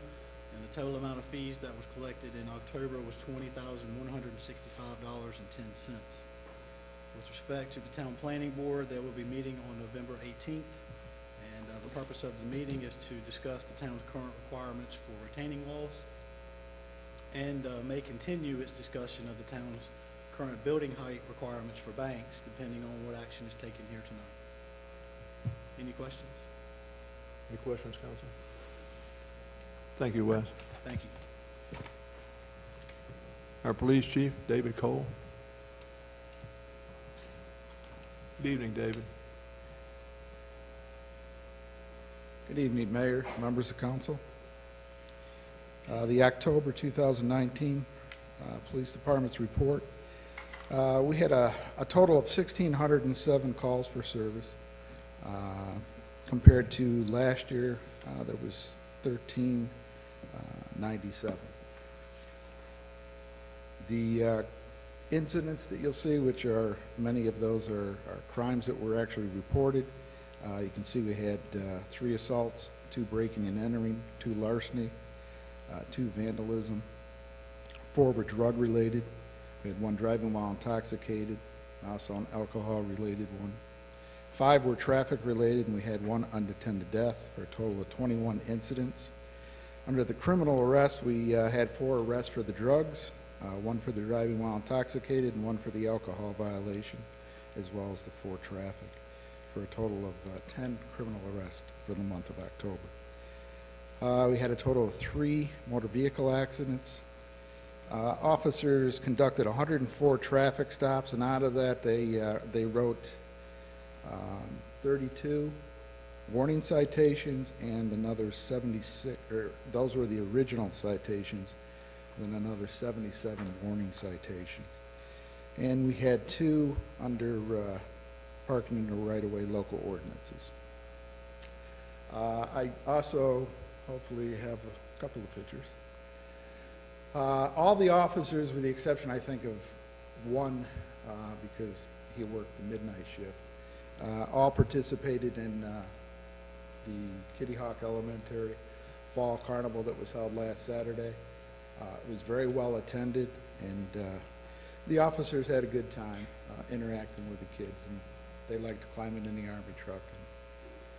and the total amount of fees that was collected in October was $20,165.10. With respect to the town planning board, they will be meeting on November 18th, and the purpose of the meeting is to discuss the town's current requirements for retaining walls, and may continue its discussion of the town's current building height requirements for banks, depending on what action is taken here tonight. Any questions? Any questions, council? Thank you, Wes. Thank you. Our police chief, David Cole. Good evening, David. Good evening, Mayor, members of council. The October 2019 Police Department's report. We had a total of 1,607 calls for service. Compared to last year, there was 1,397. The incidents that you'll see, which are, many of those are crimes that were actually reported. You can see we had 3 assaults, 2 breaking and entering, 2 larceny, 2 vandalism, 4 were drug related. We had 1 driving while intoxicated, also an alcohol related one. 5 were traffic related, and we had 1 unattended death for a total of 21 incidents. Under the criminal arrest, we had 4 arrests for the drugs, 1 for the driving while intoxicated, and 1 for the alcohol violation, as well as the 4 traffic, for a total of 10 criminal arrests for the month of October. We had a total of 3 motor vehicle accidents. Officers conducted 104 traffic stops, and out of that, they wrote 32 warning citations and another 76, or those were the original citations, then another 77 warning citations. And we had 2 under parking in the right-of-way local ordinances. I also hopefully have a couple of pictures. All the officers, with the exception, I think, of 1, because he worked the midnight shift, all participated in the Kitty Hawk Elementary Fall Carnival that was held last Saturday. It was very well attended, and the officers had a good time interacting with the kids, and they liked climbing in the Army truck.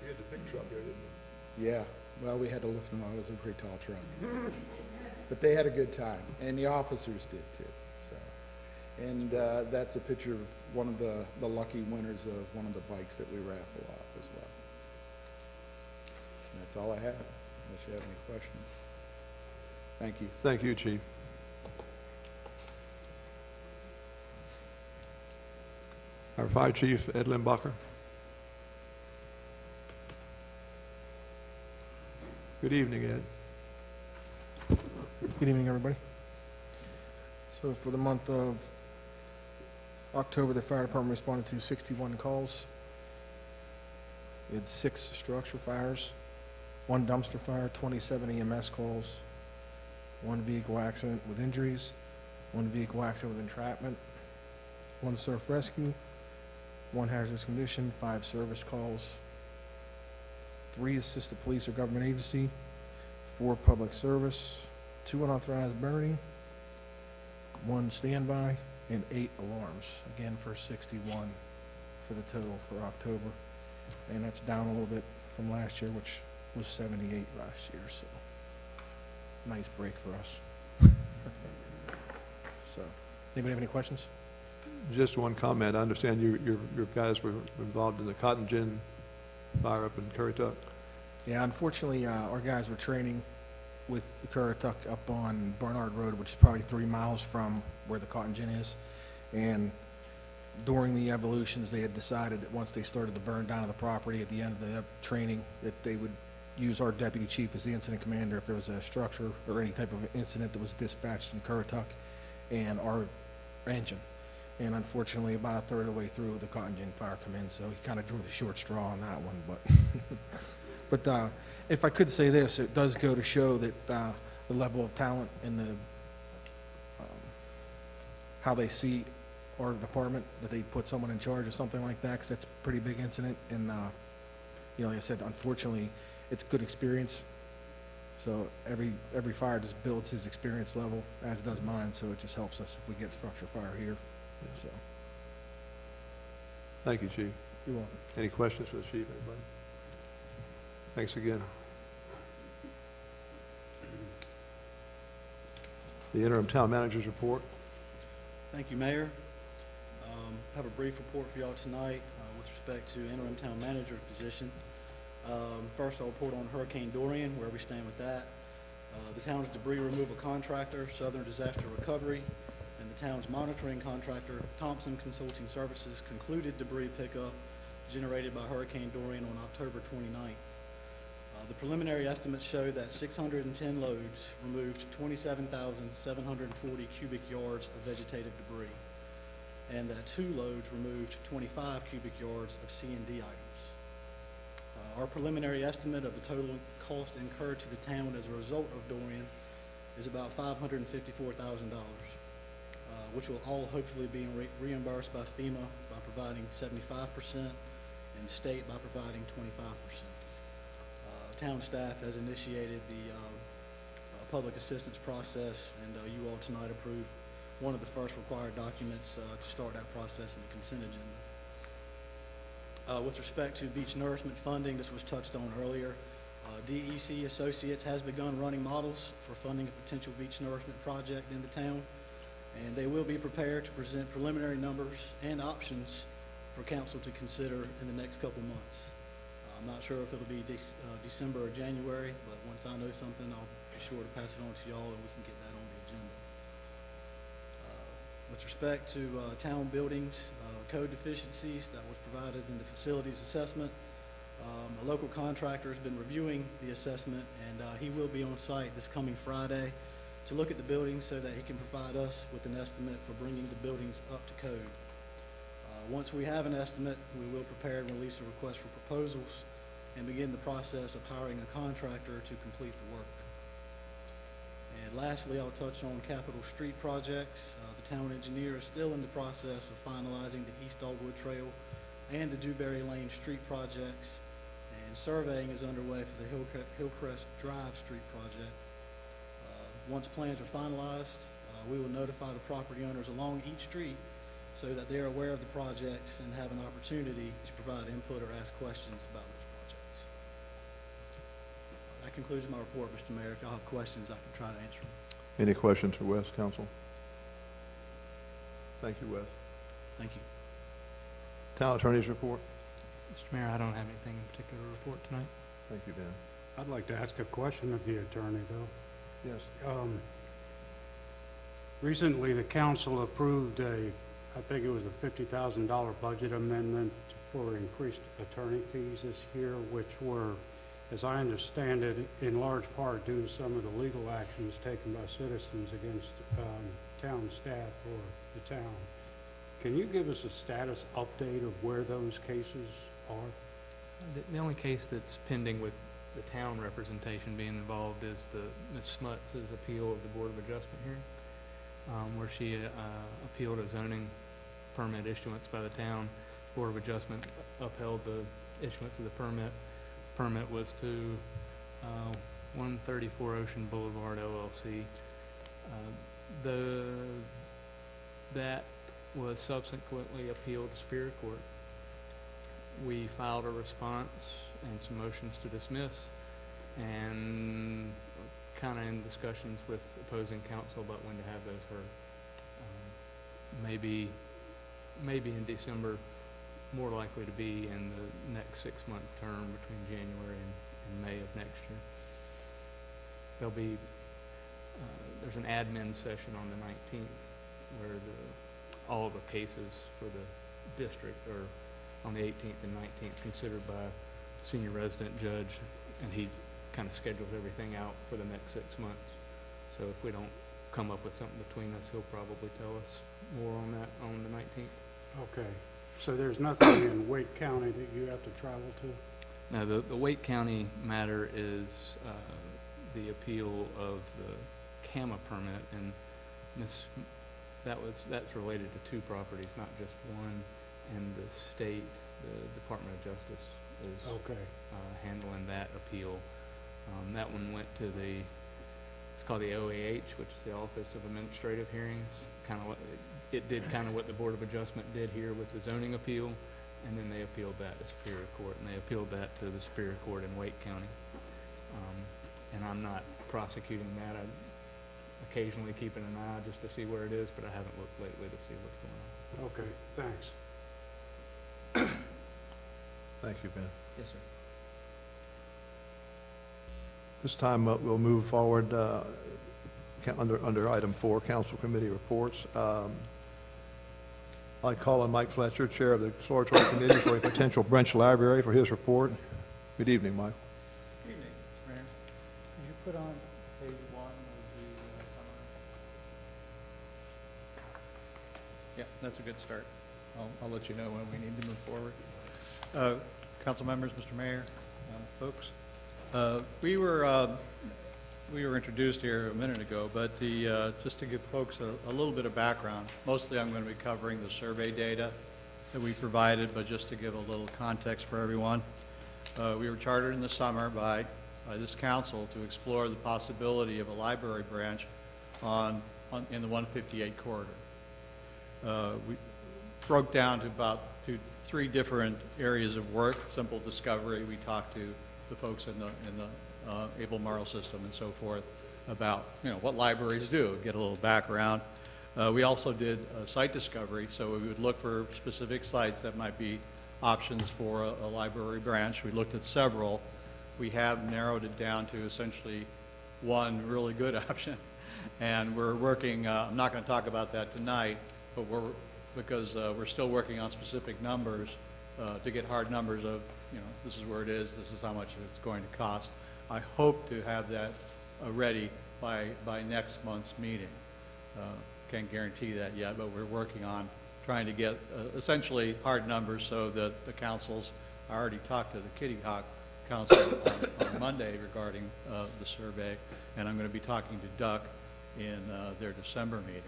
You had the big truck there, didn't Yeah, well, we had to lift them up. It was a pretty tall truck. But they had a good time, and the officers did too. So, and that's a picture of one of the lucky winners of one of the bikes that we raffle off as well. And that's all I have, unless you have any questions. Thank you. Thank you, Chief. Our Fire Chief, Ed Limbacher. Good evening, Ed. Good evening, everybody. So for the month of October, the fire department responded to 61 calls. We had 6 structure fires, 1 dumpster fire, 27 EMS calls, 1 vehicle accident with injuries, 1 vehicle accident with entrapment, 1 surf rescue, 1 hazardous condition, 5 service calls, 3 assisted police or government agency, 4 public service, 2 unauthorized burning, 1 standby, and 8 alarms, again for 61 for the total for October. And that's down a little bit from last year, which was 78 last year, so nice break for us. So, anybody have any questions? Just one comment. I understand your guys were involved in the Cotton Gin fire up in Currituck. Yeah, unfortunately, our guys were training with the Currituck up on Barnard Road, which is probably 3 miles from where the Cotton Gin is. And during the evolutions, they had decided that once they started to burn down the property at the end of the training, that they would use our deputy chief as the incident commander if there was a structure or any type of incident that was dispatched in Currituck, and our engine. And unfortunately, about a third of the way through, the cotton gin fire come in, so he kind of drew the short straw on that one. But if I could say this, it does go to show that the level of talent and the how they see our department, that they put someone in charge of something like that, because that's a pretty big incident. And like I said, unfortunately, it's good experience. So every fire just builds his experience level, as does mine. So it just helps us if we get structure fire here. So Thank you, Chief. you're welcome. Any questions for the chief, anybody? Thanks again. The interim town manager's report. Thank you, Mayor. Have a brief report for y'all tonight with respect to interim town manager position. First, I'll report on Hurricane Dorian, where we stand with that. The town's debris removal contractor, Southern Disaster Recovery, and the town's monitoring contractor, Thompson Consulting Services, concluded debris pickup generated by Hurricane Dorian on October 29th. The preliminary estimates show that 610 loads removed 27,740 cubic yards of vegetative debris, and that 2 loads removed 25 cubic yards of C&D items. Our preliminary estimate of the total cost incurred to the town as a result of Dorian is about $554,000, which will all hopefully be reimbursed by FEMA by providing 75% and the state by providing 25%. Town staff has initiated the public assistance process, and you all tonight approved one of the first required documents to start that process in the consent agenda. With respect to beach nourishment funding, this was touched on earlier. DEC Associates has begun running models for funding a potential beach nourishment project in the town, and they will be prepared to present preliminary numbers and options for council to consider in the next couple months. I'm not sure if it'll be December or January, but once I know something, I'll be sure to pass it on to y'all and we can get that on the agenda. With respect to town buildings, code deficiencies that was provided in the facilities assessment, a local contractor has been reviewing the assessment, and he will be on site this coming Friday to look at the buildings so that he can provide us with an estimate for bringing the buildings up to code. Once we have an estimate, we will prepare and release a request for proposals and begin the process of hiring a contractor to complete the work. And lastly, I'll touch on capital street projects. The town engineer is still in the process of finalizing the East Dogwood Trail and the Dewberry Lane street projects, and surveying is underway for the Hillcrest Drive street project. Once plans are finalized, we will notify the property owners along each street so that they're aware of the projects and have an opportunity to provide input or ask questions about those projects. That concludes my report, Mr. Mayor. If y'all have questions, I can try to answer them. Any questions for Wes, council? Thank you, Wes. Thank you. Town attorney's report. Mr. Mayor, I don't have anything in particular to report tonight. Thank you, Dan. I'd like to ask a question of the attorney, though. Yes. Recently, the council approved I think it was a $50,000 budget amendment for increased attorney fees this year, which were, as I understand it, in large part due to some of the legal actions taken by citizens against town staff or the town. Can you give us a status update of where those cases are? The only case that's pending with the town representation being involved is Ms. Smuts' appeal of the Board of Adjustment hearing, where she appealed a zoning permit issuance by the town. Board of Adjustment upheld the issuance of the permit. Permit was to 134 Ocean Boulevard LLC. That was subsequently appealed to Superior Court. We filed a response and some motions to dismiss, and kind of in discussions with opposing counsel about when to have those heard. Maybe in December, more likely to be in the next 6-month term between January and May of next year. There's an admin session on the 19th where all the cases for the district are on the 18th and 19th considered by senior resident judge, and he kind of schedules everything out for the next 6 months. So if we don't come up with something between us, he'll probably tell us more on that on the 19th. Okay, so there's nothing in Wake County that you have to travel to? Now, the Wake County matter is the appeal of the CAMA permit, and that's related to 2 properties, not just one, and the state, the Department of Justice is Okay, handling that appeal. That one went to it's called the OAH, which is the Office of Administrative Hearings. It did kind of what the Board of Adjustment did here with the zoning appeal, and then they appealed that to Superior Court, and they appealed that to the Superior Court in Wake County. And I'm not prosecuting that. I'm occasionally keeping an eye just to see where it is, but I haven't looked lately to see what's going on. okay, thanks. Thank you, Ben. Yes, sir. This time, we'll move forward under item 4, council committee reports. I call on Mike Fletcher, Chair of the Exploratory Committee for a potential branch library, for his report. Good evening, Mike. Good evening, Mr. Mayor. Could you put on page 1 of the summary? Yeah, that's a good start. I'll let you know when we need to move forward. Council members, Mr. Mayor, folks. We were introduced here a minute ago, but just to give folks a little bit of background, mostly I'm going to be covering the survey data that we provided, but just to give a little context for everyone. We were chartered in the summer by this council to explore the possibility of a library branch in the 158 corridor. We broke down to 3 different areas of work. Simple discovery. We talked to the folks in the Able Marl system and so forth about what libraries do, get a little background. We also did site discovery, so we would look for specific sites that might be options for a library branch. We looked at several. We have narrowed it down to essentially one really good option, and we're working. I'm not going to talk about that tonight, but because we're still working on specific numbers to get hard numbers of this is where it is, this is how much it's going to cost. I hope to have that ready by next month's meeting. Can't guarantee that yet, but we're working on trying to get essentially hard numbers so that the councils, I already talked to the Kitty Hawk Council on Monday regarding the survey, and I'm going to be talking to Duck in their December meeting.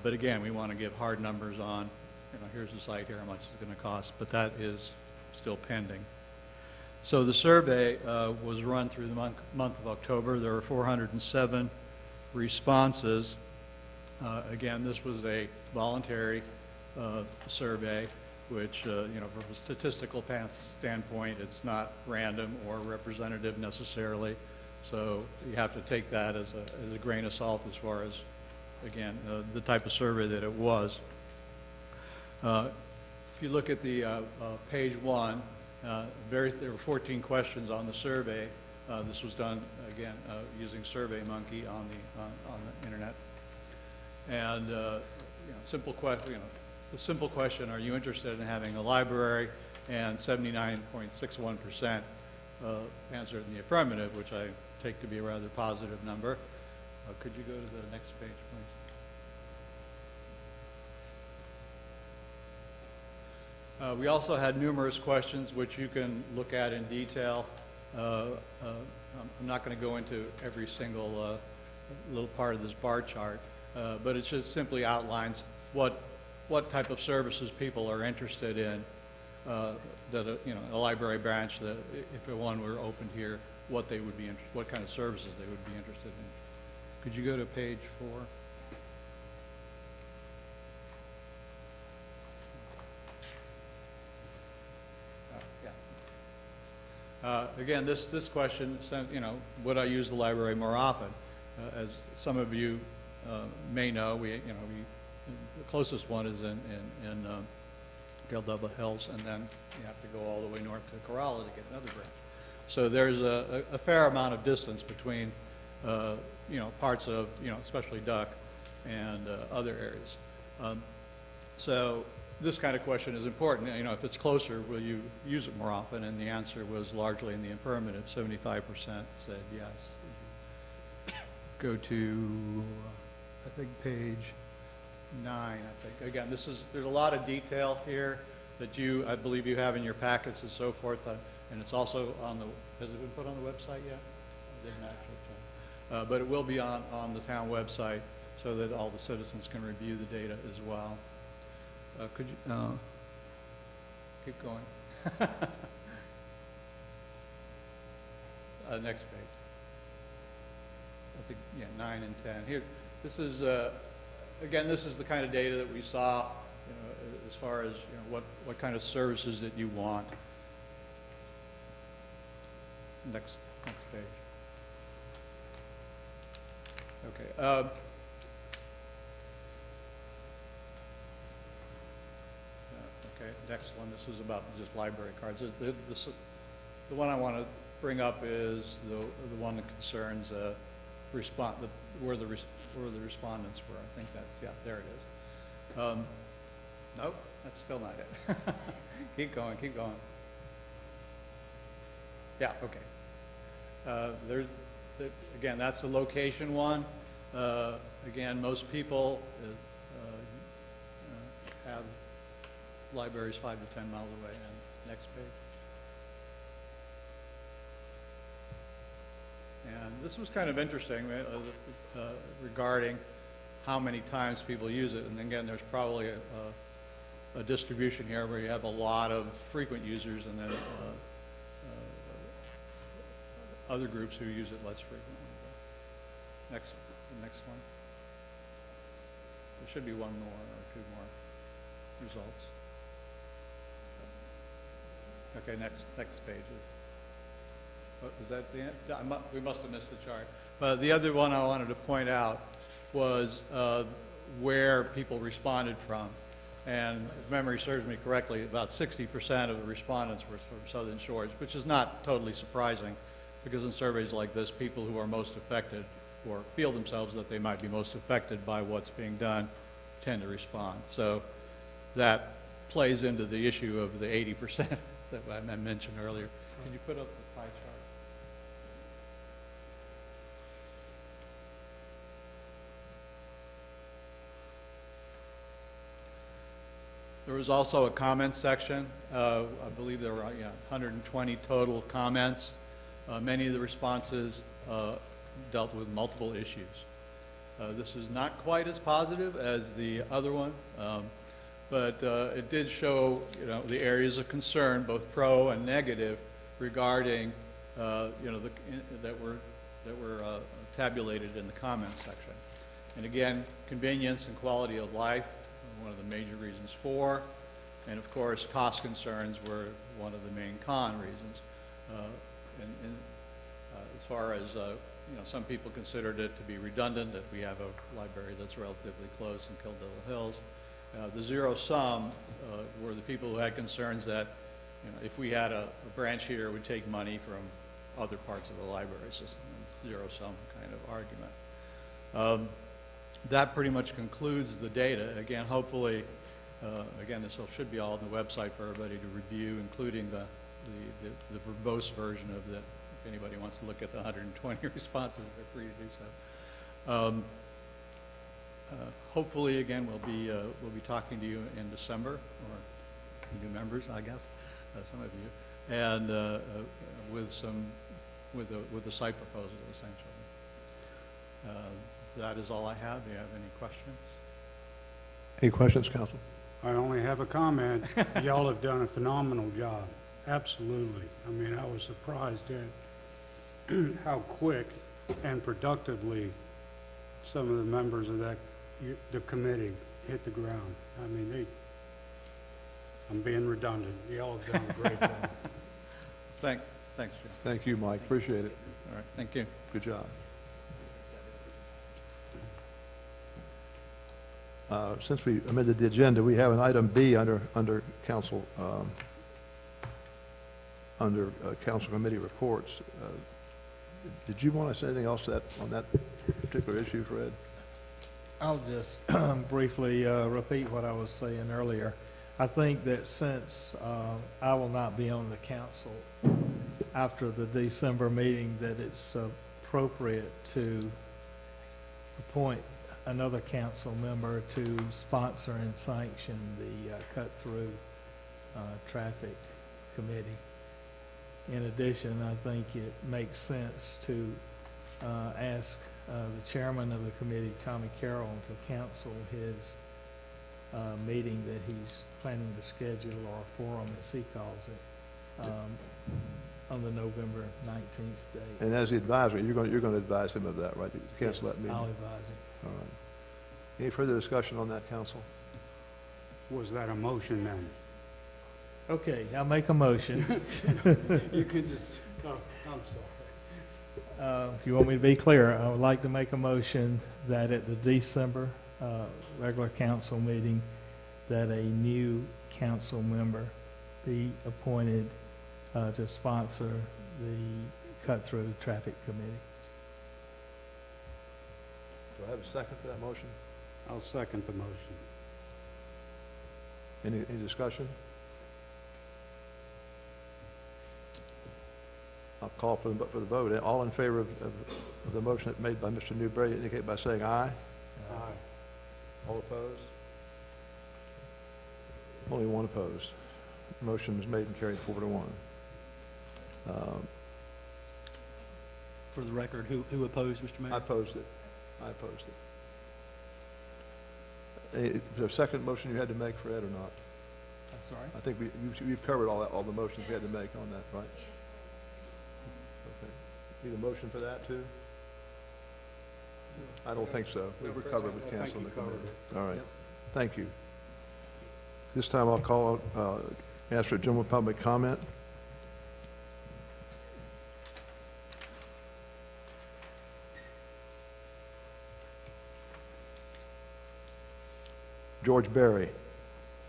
But again, we want to give hard numbers on, here's the site, here how much it's going to cost, but that is still pending. So the survey was run through the month of October. There were 407 responses. Again, this was a voluntary survey, which, from a statistical standpoint, it's not random or representative necessarily. So you have to take that as a grain of salt as far as, again, the type of survey that it was. If you look at the page 1, there were 14 questions on the survey. This was done again using SurveyMonkey on the internet. And simple question. The simple question: are you interested in having a library? And 79.61% answered in the affirmative, which I take to be a rather positive number. Could you go to the next page, please? We also had numerous questions which you can look at in detail. I'm not going to go into every single little part of this bar chart, but it just simply outlines what type of services people are interested in. That a library branch, that if one were opened here, what they would be what kind of services they would be interested in. Could you go to page 4? Again, this question, would I use the library more often? As some of you may know, the closest one is in Gildova Hills, and then you have to go all the way north to Corolla to get another branch. So there's a fair amount of distance between, parts of, especially Duck and other areas. So this kind of question is important. You know, if it's closer, will you use it more often? And the answer was largely in the affirmative. 75% said yes. Go to, I think, page 9, I think. Again, there's a lot of detail here that I believe you have in your packets and so forth. And it's also on has it been put on the website yet? I didn't actually check. But it will be on the town website so that all the citizens can review the data as well. Could you, keep going. Next page. I think, yeah, 9 and 10. Here, this is, again, this is the kind of data that we saw, you know, as far as, you know, what kind of services that you want. Next page. Okay. Okay, next one. This is about just library cards. The one I want to bring up is the one that concerns where the respondents were. I think that's, yeah, there it is. Nope, that's still not it. Keep going. Yeah, okay. Again, that's the location one. Again, most people have libraries 5 to 10 miles away. And next page. And this was kind of interesting regarding how many times people use it. And again, there's probably a distribution here where you have a lot of frequent users and then other groups who use it less frequently. The next one. There should be one more or two more results. Okay, next page. Was that the end? We must have missed the chart. But the other one I wanted to point out was where people responded from. And if memory serves me correctly, about 60% of the respondents were from Southern Shores, which is not totally surprising, because in surveys like this, people who are most affected or feel themselves that they might be most affected by what's being done tend to respond. So that plays into the issue of the 80% that I mentioned earlier. Could you put up the pie chart? There was also a comments section. I believe there were 120 total comments. Many of the responses dealt with multiple issues. This is not quite as positive as the other one, but it did show, the areas of concern, both pro and negative, regarding, that were tabulated in the comments section. And again, convenience and quality of life, one of the major reasons for, and of course, cost concerns were one of the main con reasons. As far as some people considered it to be redundant, that we have a library that's relatively close in Kildilla Hills. The zero sum were the people who had concerns that if we had a branch here, it would take money from other parts of the library system. Zero sum kind of argument. That pretty much concludes the data. Again, hopefully, again, this should be all on the website for everybody to review, including the verbose version of the. If anybody wants to look at the 120 responses, they're free to do so. Hopefully, again, we'll be talking to you in December, or new members, I guess, some of you, and with the site proposal, essentially. That is all I have. Do you have any questions? Any questions, Council? I only have a comment. Y'all have done a phenomenal job. Absolutely. I mean, I was surprised at how quick and productively some of the members of the committee hit the ground. I mean, I'm being redundant. Y'all have done a great job. Thanks, Jim. Thank you, Mike. Appreciate it. All right, thank you. Good job. Since we amended the agenda, we have an item B under council council committee reports. Did you want to say anything else on that particular issue, Fred? I'll just briefly repeat what I was saying earlier. I think that since I will not be on the council after the December meeting, that it's appropriate to appoint another council member to sponsor and sanction the cut-through traffic committee. In addition, I think it makes sense to ask the chairman of the committee, Tommy Carroll, to cancel his meeting that he's planning to schedule, or forum as he calls it, on the November 19th date. And as the advisor, you're going to advise him of that, right, to cancel that Yes, meeting? I'll advise him. All right. Any further discussion on that, council? Was that a motion then? Okay, I'll make a motion. You can just, oh, I'm sorry. If you want me to be clear, I would like to make a motion that at the December regular council meeting, that a new council member be appointed to sponsor the cut-through traffic committee. Do I have a second to that motion? I'll second the motion. Any discussion? I'll call for the vote. All in favor of the motion made by Mr. Newberry, indicate by saying aye. Aye. All opposed? Only one opposed. Motion was made and carried 4-1. For the record, who opposed, Mr. Mayor? I opposed it. I opposed it. Is there a second motion you had to make for Ed or not? I'm sorry? I think we've covered all the motions we had to make on that, right? Okay. Need a motion for that, too? I don't think so. We're covered with canceling the committee. All right. Thank you. This time I'll call, ask for general public comment. George Berry.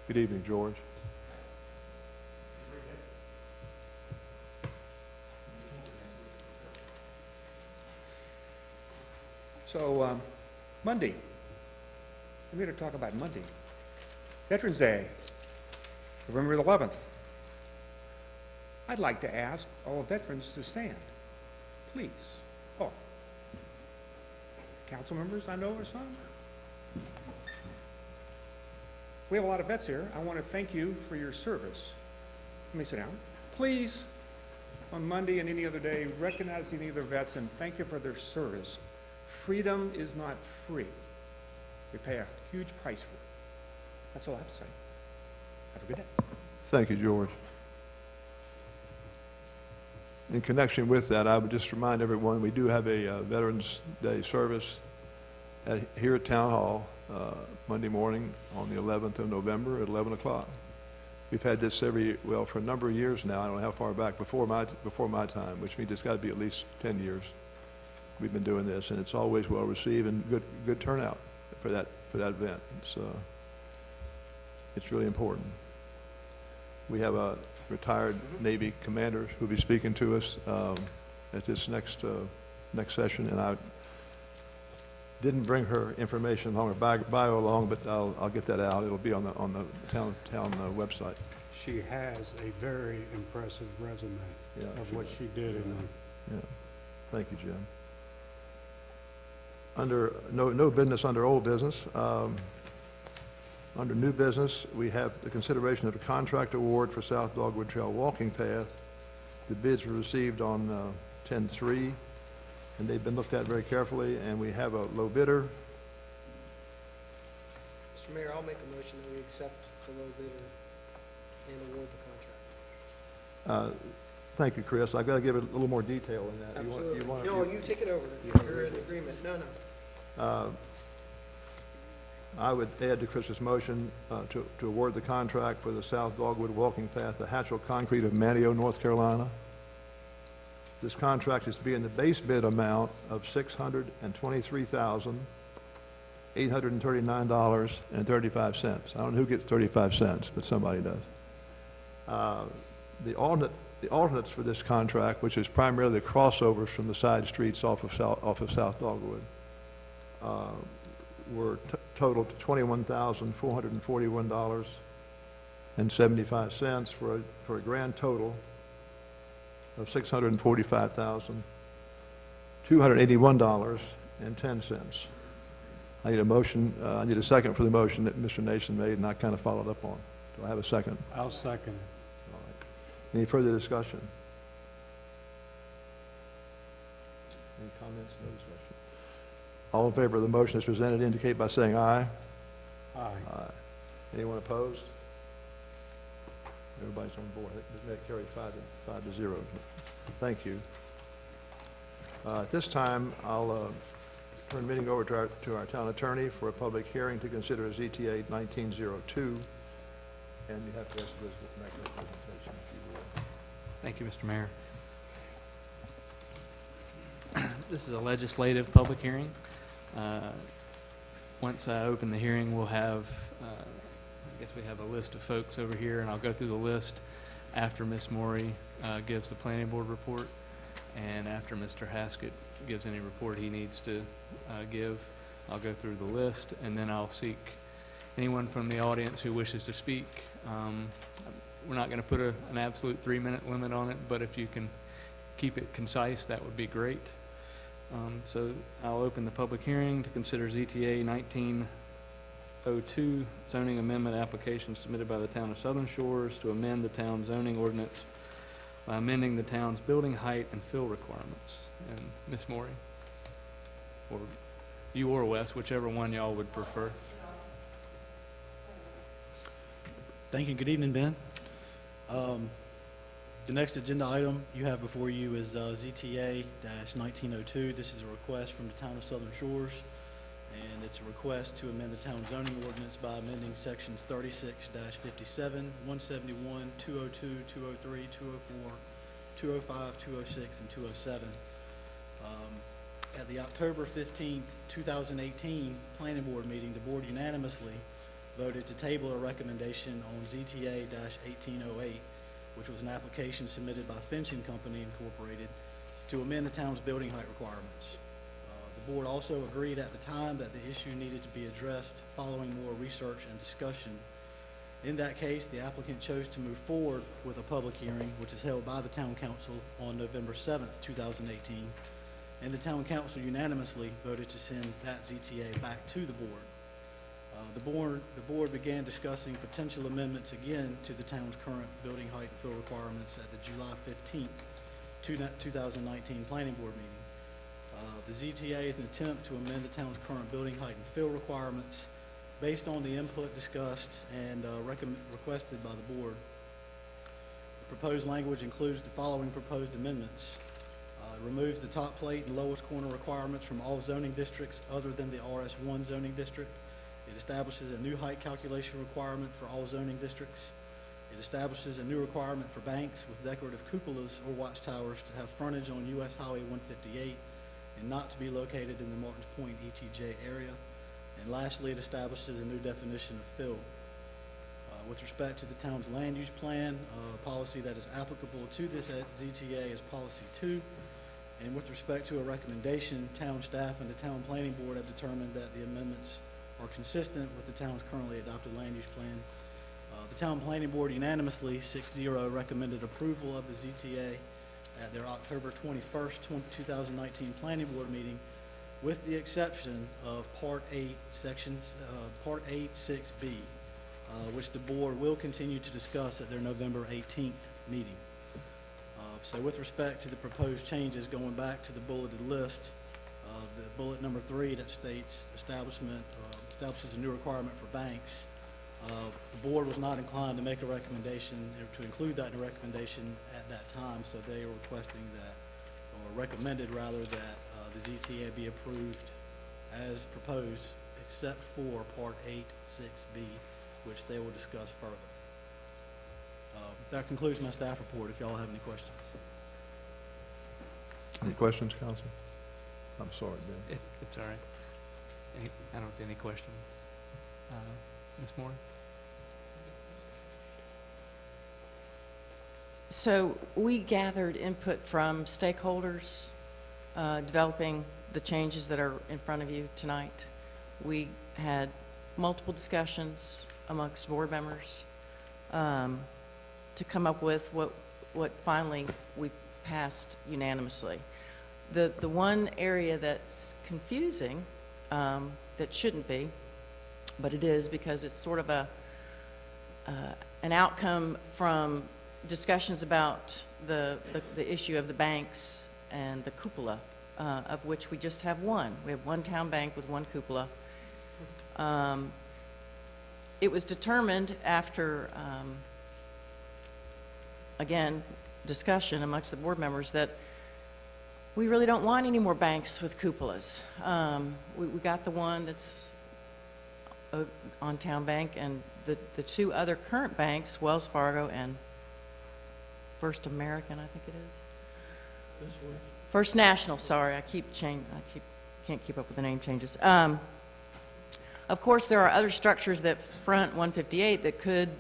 Good evening, George. So, Monday. I'm here to talk about Monday. Veterans Day, November 11th. I'd like to ask all veterans to stand, please. Oh, council members, I know or some? We have a lot of vets here. I want to thank you for your service. Let me sit down. Please, on Monday and any other day, recognize any of the vets and thank them for their service. Freedom is not free. We pay a huge price for it. That's all I have to say. Have a good day. Thank you, George. In connection with that, I would just remind everyone, we do have a Veterans Day service here at Town Hall Monday morning on the 11th of November at 11 o'clock. We've had this for a number of years now. I don't know how far back, before my time, which means it's got to be at least 10 years we've been doing this, and it's always well received and good turnout for that event. It's really important. We have a retired Navy commander who'll be speaking to us at this next session, and I didn't bring her information along, her bio along, but I'll get that out. It'll be on the town website. She has a very impressive resume of what she did in the... Yeah. Thank you, Jim. Under no business under old business. Under new business, we have the consideration of a contract award for South Dogwood Trail Walking Path. The bids were received on 10/3, and they've been looked at very carefully, and we have a low bidder. Mr. Mayor, I'll make a motion that we accept the low bidder and award the contract. Thank you, Chris. I've got to give it a little more detail in that. Absolutely. You want No, you take it over. You're in agreement. No. I would add to Chris's motion to award the contract for the South Dogwood Walking Path to Hatchell Concrete of Manteo, North Carolina. This contract is to be in the base bid amount of $623,839.35. I don't know who gets 35 cents, but somebody does. The alternates for this contract, which is primarily the crossovers from the side streets off of South Dogwood, were totaled to $21,441. $645,000 for a grand total of $645,281.10. I need a motion, I need a second for the motion that Mr. Nason made, and I kind of followed up on. Do I have a second? I'll second it. All right. Any further discussion? Any comments, no discussion? All in favor of the motion as presented indicate by saying aye. Aye. Aye. Anyone opposed? Everybody's on board. That carried 5 to 0. Thank you. At this time, I'll turn the meeting over to our town attorney for a public hearing to consider ZTA 1902. And you have to ask Elizabeth to make her presentation, if you will. Thank you, Mr. Mayor. This is a legislative public hearing. Once I open the hearing, we'll have, I guess we have a list of folks over here, and I'll go through the list after Ms. Morey gives the planning board report, and after Mr. Haskett gives any report he needs to give. I'll go through the list, and then I'll seek anyone from the audience who wishes to speak. We're not going to put an absolute 3-minute limit on it, but if you can keep it concise, that would be great. So I'll open the public hearing to consider ZTA 1902 zoning amendment application submitted by the town of Southern Shores to amend the town zoning ordinance by amending the town's building height and fill requirements. And Ms. Morey, or you or Wes, whichever one y'all would prefer. Thank you. Good evening, Ben. The next agenda item you have before you is ZTA-1902. This is a request from the town of Southern Shores, and it's a request to amend the town zoning ordinance by amending sections 36-57, 171, 202, 203, 204, 205, 206, and 207. At the October 15th, 2018 Planning Board meeting, the board unanimously voted to table a recommendation on ZTA-1808, which was an application submitted by Fencing Company Incorporated to amend the town's building height requirements. The board also agreed at the time that the issue needed to be addressed following more research and discussion. In that case, the applicant chose to move forward with a public hearing, which is held by the town council on November 7th, 2018, and the town council unanimously voted to send that ZTA back to the board. The board began discussing potential amendments again to the town's current building height and fill requirements at the July 15th, 2019 Planning Board meeting. The ZTA is an attempt to amend the town's current building height and fill requirements based on the input discussed and requested by the board. The proposed language includes the following proposed amendments. It removes the top plate and lowest corner requirements from all zoning districts other than the RS1 zoning district. It establishes a new height calculation requirement for all zoning districts. It establishes a new requirement for banks with decorative cupolas or watchtowers to have frontage on US Highway 158 and not to be located in the Martins Point ETJ area. And lastly, it establishes a new definition of fill. With respect to the town's land use plan, policy that is applicable to this ZTA is Policy 2. And with respect to a recommendation, town staff and the town planning board have determined that the amendments are consistent with the town's currently adopted land use plan. The town planning board unanimously, 6-0, recommended approval of the ZTA at their October 21st, 2019 planning board meeting, with the exception of Part 8, Part 8, 6B, which the board will continue to discuss at their November 18th meeting. So with respect to the proposed changes, going back to the bulleted list, the bullet number 3 that states establishes a new requirement for banks. The board was not inclined to make a recommendation, or to include that in the recommendation at that time, so they are requesting that, or recommended rather, that the ZTA be approved as proposed, except for Part 8, 6B, which they will discuss further. That concludes my staff report, if y'all have any questions. Any questions, council? I'm sorry, Ben. It's all right. I don't see any questions. Ms. Moore? So we gathered input from stakeholders developing the changes that are in front of you tonight. We had multiple discussions amongst board members. to come up with what finally we passed unanimously. The one area that's confusing, that shouldn't be, but it is because it's sort of an outcome from discussions about the issue of the banks and the cupola, of which we just have one. We have one town bank with one cupola. It was determined after, again, discussion amongst the board members that we really don't want any more banks with cupolas. We got the one that's on Town Bank, and the two other current banks, Wells Fargo and First American, I think it is. First National, sorry, can't keep up with the name changes. Of course, there are other structures that front 158 that could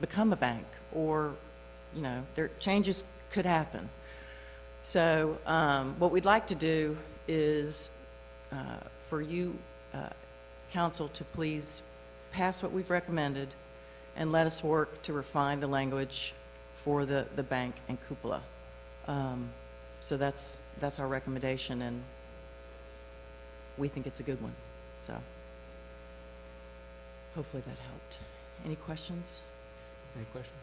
become a bank, or, changes could happen. So what we'd like to do is for you, council, to please pass what we've recommended and let us work to refine the language for the bank and cupola. So that's our recommendation, and we think it's a good one. So hopefully that helped. Any questions? Any questions?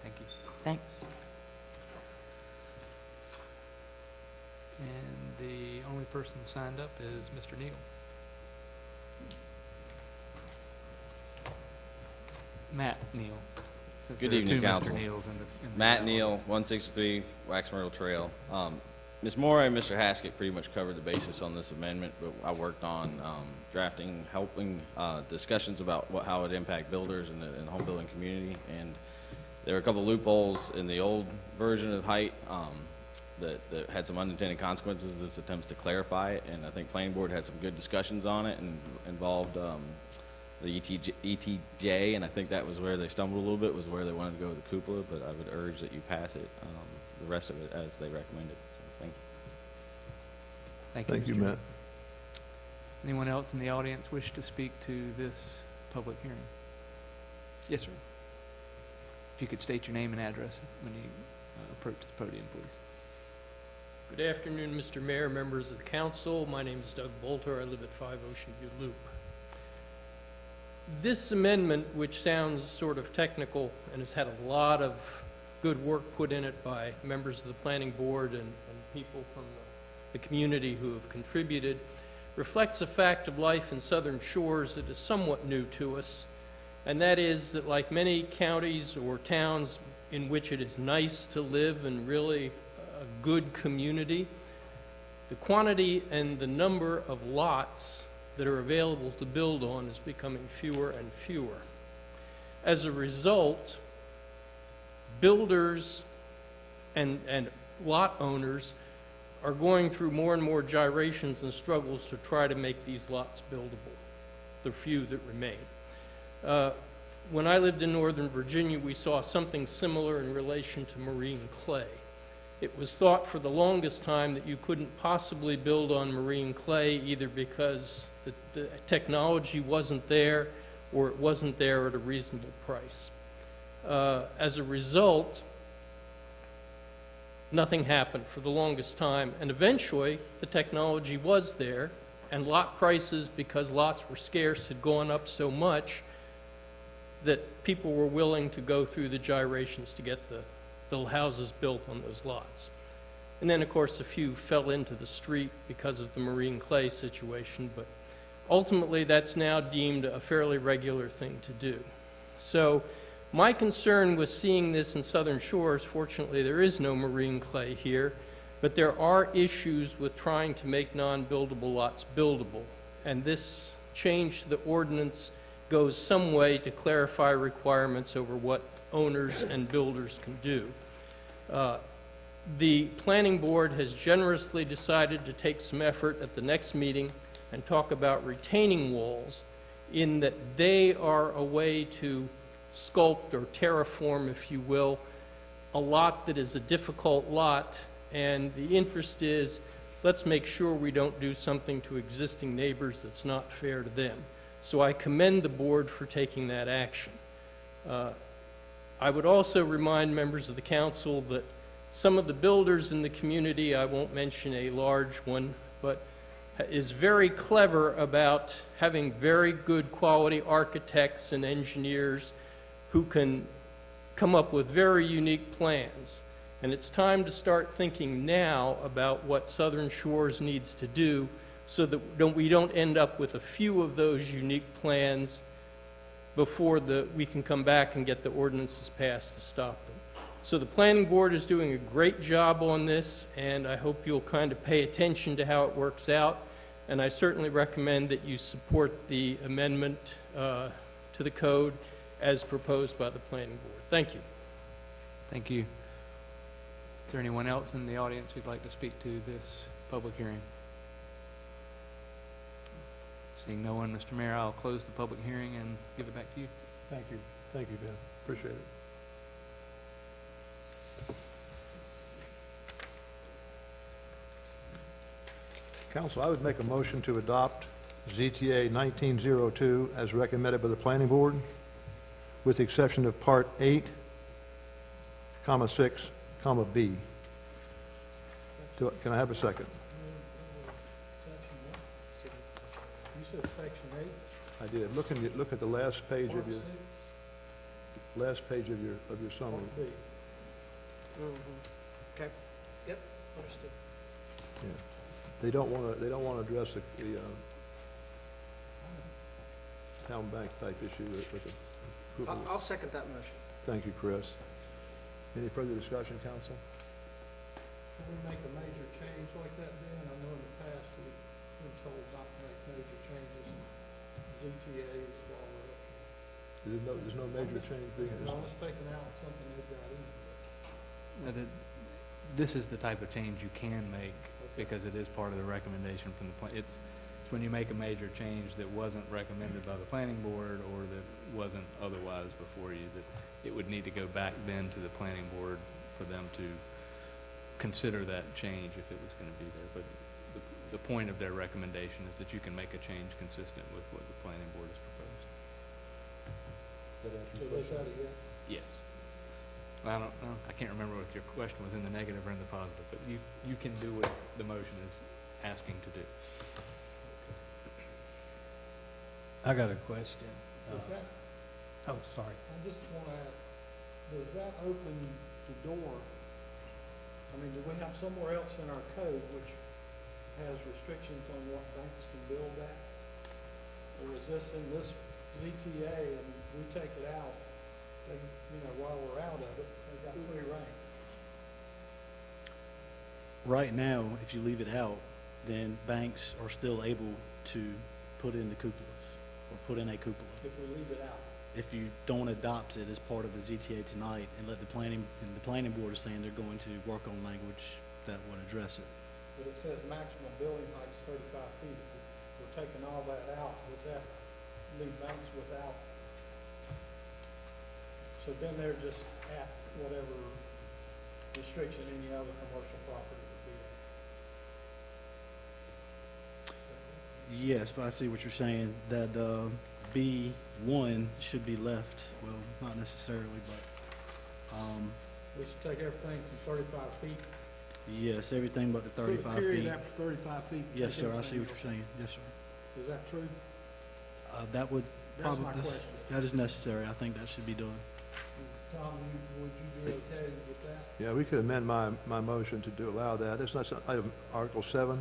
Thank you. Thanks. And the only person signed up is Mr. Neal. Matt Neal. Since Good there are evening, two council. Mr. Neals in the Matt Neal, 163 Wax Myrtle Trail. Ms. Moore and Mr. Haskett pretty much covered the basis on this amendment, but I worked on drafting, helping discussions about how it impact builders in the home building community. And there were a couple loopholes in the old version of height that had some unintended consequences. This attempts to clarify it, and I think Planning Board had some good discussions on it and involved the ETJ, and I think that was where they stumbled a little bit, was where they wanted to go with the cupola, but I would urge that you pass it, the rest of it as they recommended. So, thank you. Thank you, Mr. Matt. Does anyone else in the audience wish to speak to this public hearing? Yes, sir. If you could state your name and address when you approach the podium, please. Good afternoon, Mr. Mayor, members of the council. My name is Doug Bolter. I live at 5 Ocean View Loop. This amendment, which sounds sort of technical and has had a lot of good work put in it by members of the planning board and people from the community who have contributed, reflects a fact of life in Southern Shores that is somewhat new to us, and that is that, like many counties or towns in which it is nice to live and really a good community, the quantity and the number of lots that are available to build on is becoming fewer and fewer. As a result, builders and lot owners are going through more and more gyrations and struggles to try to make these lots buildable, the few that remain. When I lived in Northern Virginia, we saw something similar in relation to marine clay. It was thought for the longest time that you couldn't possibly build on marine clay, either because the technology wasn't there or it wasn't there at a reasonable price. As a result, nothing happened for the longest time, and eventually the technology was there, and lot prices, because lots were scarce, had gone up so much that people were willing to go through the gyrations to get the houses built on those lots. And then, of course, a few fell into the street because of the marine clay situation, but ultimately that's now deemed a fairly regular thing to do. So my concern with seeing this in Southern Shores, fortunately there is no marine clay here, but there are issues with trying to make non-buildable lots buildable, and this change to the ordinance goes some way to clarify requirements over what owners and builders can do. The planning board has generously decided to take some effort at the next meeting and talk about retaining walls, in that they are a way to sculpt or terraform, if you will, a lot that is a difficult lot, and the interest is, let's make sure we don't do something to existing neighbors that's not fair to them. So I commend the board for taking that action. I would also remind members of the council that some of the builders in the community, I won't mention a large one, but is very clever about having very good quality architects and engineers who can come up with very unique plans. And it's time to start thinking now about what Southern Shores needs to do so that we don't end up with a few of those unique plans before we can come back and get the ordinances passed to stop them. So the planning board is doing a great job on this, and I hope you'll kind of pay attention to how it works out. And I certainly recommend that you support the amendment to the code as proposed by the planning board. Thank you. Thank you. Is there anyone else in the audience who'd like to speak to this public hearing? Seeing no one, Mr. Mayor, I'll close the public hearing and give it back to you. Thank you. Thank you, Ben. Appreciate it. Council, I would make a motion to adopt ZTA 1902 as recommended by the planning board, with the exception of Part 8, comma 6, comma B. Can I have a second? You said section 8? I did. Look at the last page of your, summary. Okay, yep, understood. Yeah. They don't want to address the town bank type issue with the approval. I'll second that motion. Thank you, Chris. Any further discussion, council? Can we make a major change like that, Ben? I know in the past we've been told not to make major changes. ZTA is followed up. There's no major change being. No, it's taken out something they've got in. This is the type of change you can make because it is part of the recommendation from the plan. It's when you make a major change that wasn't recommended by the planning board or that wasn't otherwise before you, that it would need to go back then to the planning board for them to consider that change if it was going to be there. But the point of their recommendation is that you can make a change consistent with what the planning board has proposed. So is that a yes? Yes. I don't know. I can't remember if your question was in the negative or in the positive, but you can do what the motion is asking to do. I got a question. Does that, Oh, sorry. I just want to ask, does that open the door? I mean, do we have somewhere else in our code which has restrictions on what banks can build at? Or is this in this ZTA and we take it out, they, while we're out of it, they've got free reign? Right now, if you leave it out, then banks are still able to put in the cupolas, or put in a cupola. If we leave it out? If you don't adopt it as part of the ZTA tonight and let the planning board is saying they're going to work on language that would address it. But it says maximum building height is 35 feet. If we're taking all that out, does that leave banks without? So then they're just at whatever restriction any other commercial property would be at. Yes, but I see what you're saying, that B1 should be left, well, not necessarily, but, We should take everything from 35 feet. yes, everything but the Put a 35 period feet. after 35 feet. Yes, take sir, I see everything what you're saying, yes, sir. Is that true? That would That's probably, my question. that is necessary, I think that should be done. Tom, would you be okay with that? Yeah, we could amend my motion to allow that. It's not item Article 7.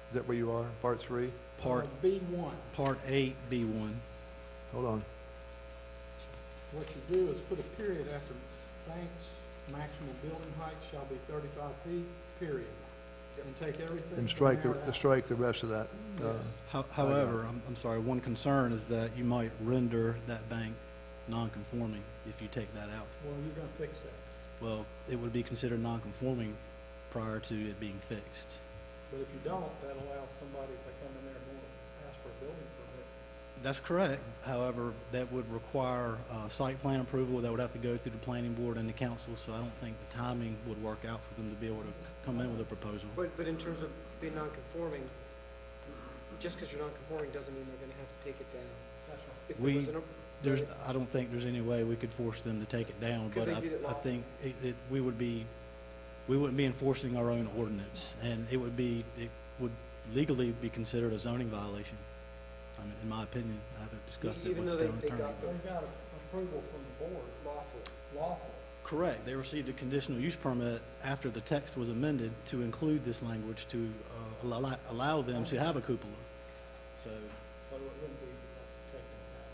Is that where you are? Part 3? Part, B1. Part 8, B1. Hold on. What you do is put a period after banks, maximum building height shall be 35 feet, period. And take everything. And from there out. strike the rest of that. Yes. However, I'm sorry, one concern is that you might render that bank non-conforming if you take that out. Well, you're gonna fix that. Well, it would be considered non-conforming prior to it being fixed. But if you don't, that allows somebody, if they come in there and want to ask for a building permit. That's correct. However, that would require site plan approval. That would have to go through the planning board and the council, so I don't think the timing would work out for them to be able to come in with a proposal. But in terms of being non-conforming, just because you're non-conforming doesn't mean they're gonna have to take it down. If there We- was an, I don't think there's any way we could force them to take it down, 'Cause but they did it I lawfully. think we wouldn't be enforcing our own ordinance, and it would legally be considered a zoning violation. I mean, in my opinion, I haven't discussed it even with though the they, town they attorney. got the They got approval from the board, lawful. lawful. Correct, they received a conditional use permit after the text was amended to include this language to allow them to have a cupola. So, So it wouldn't be taken down,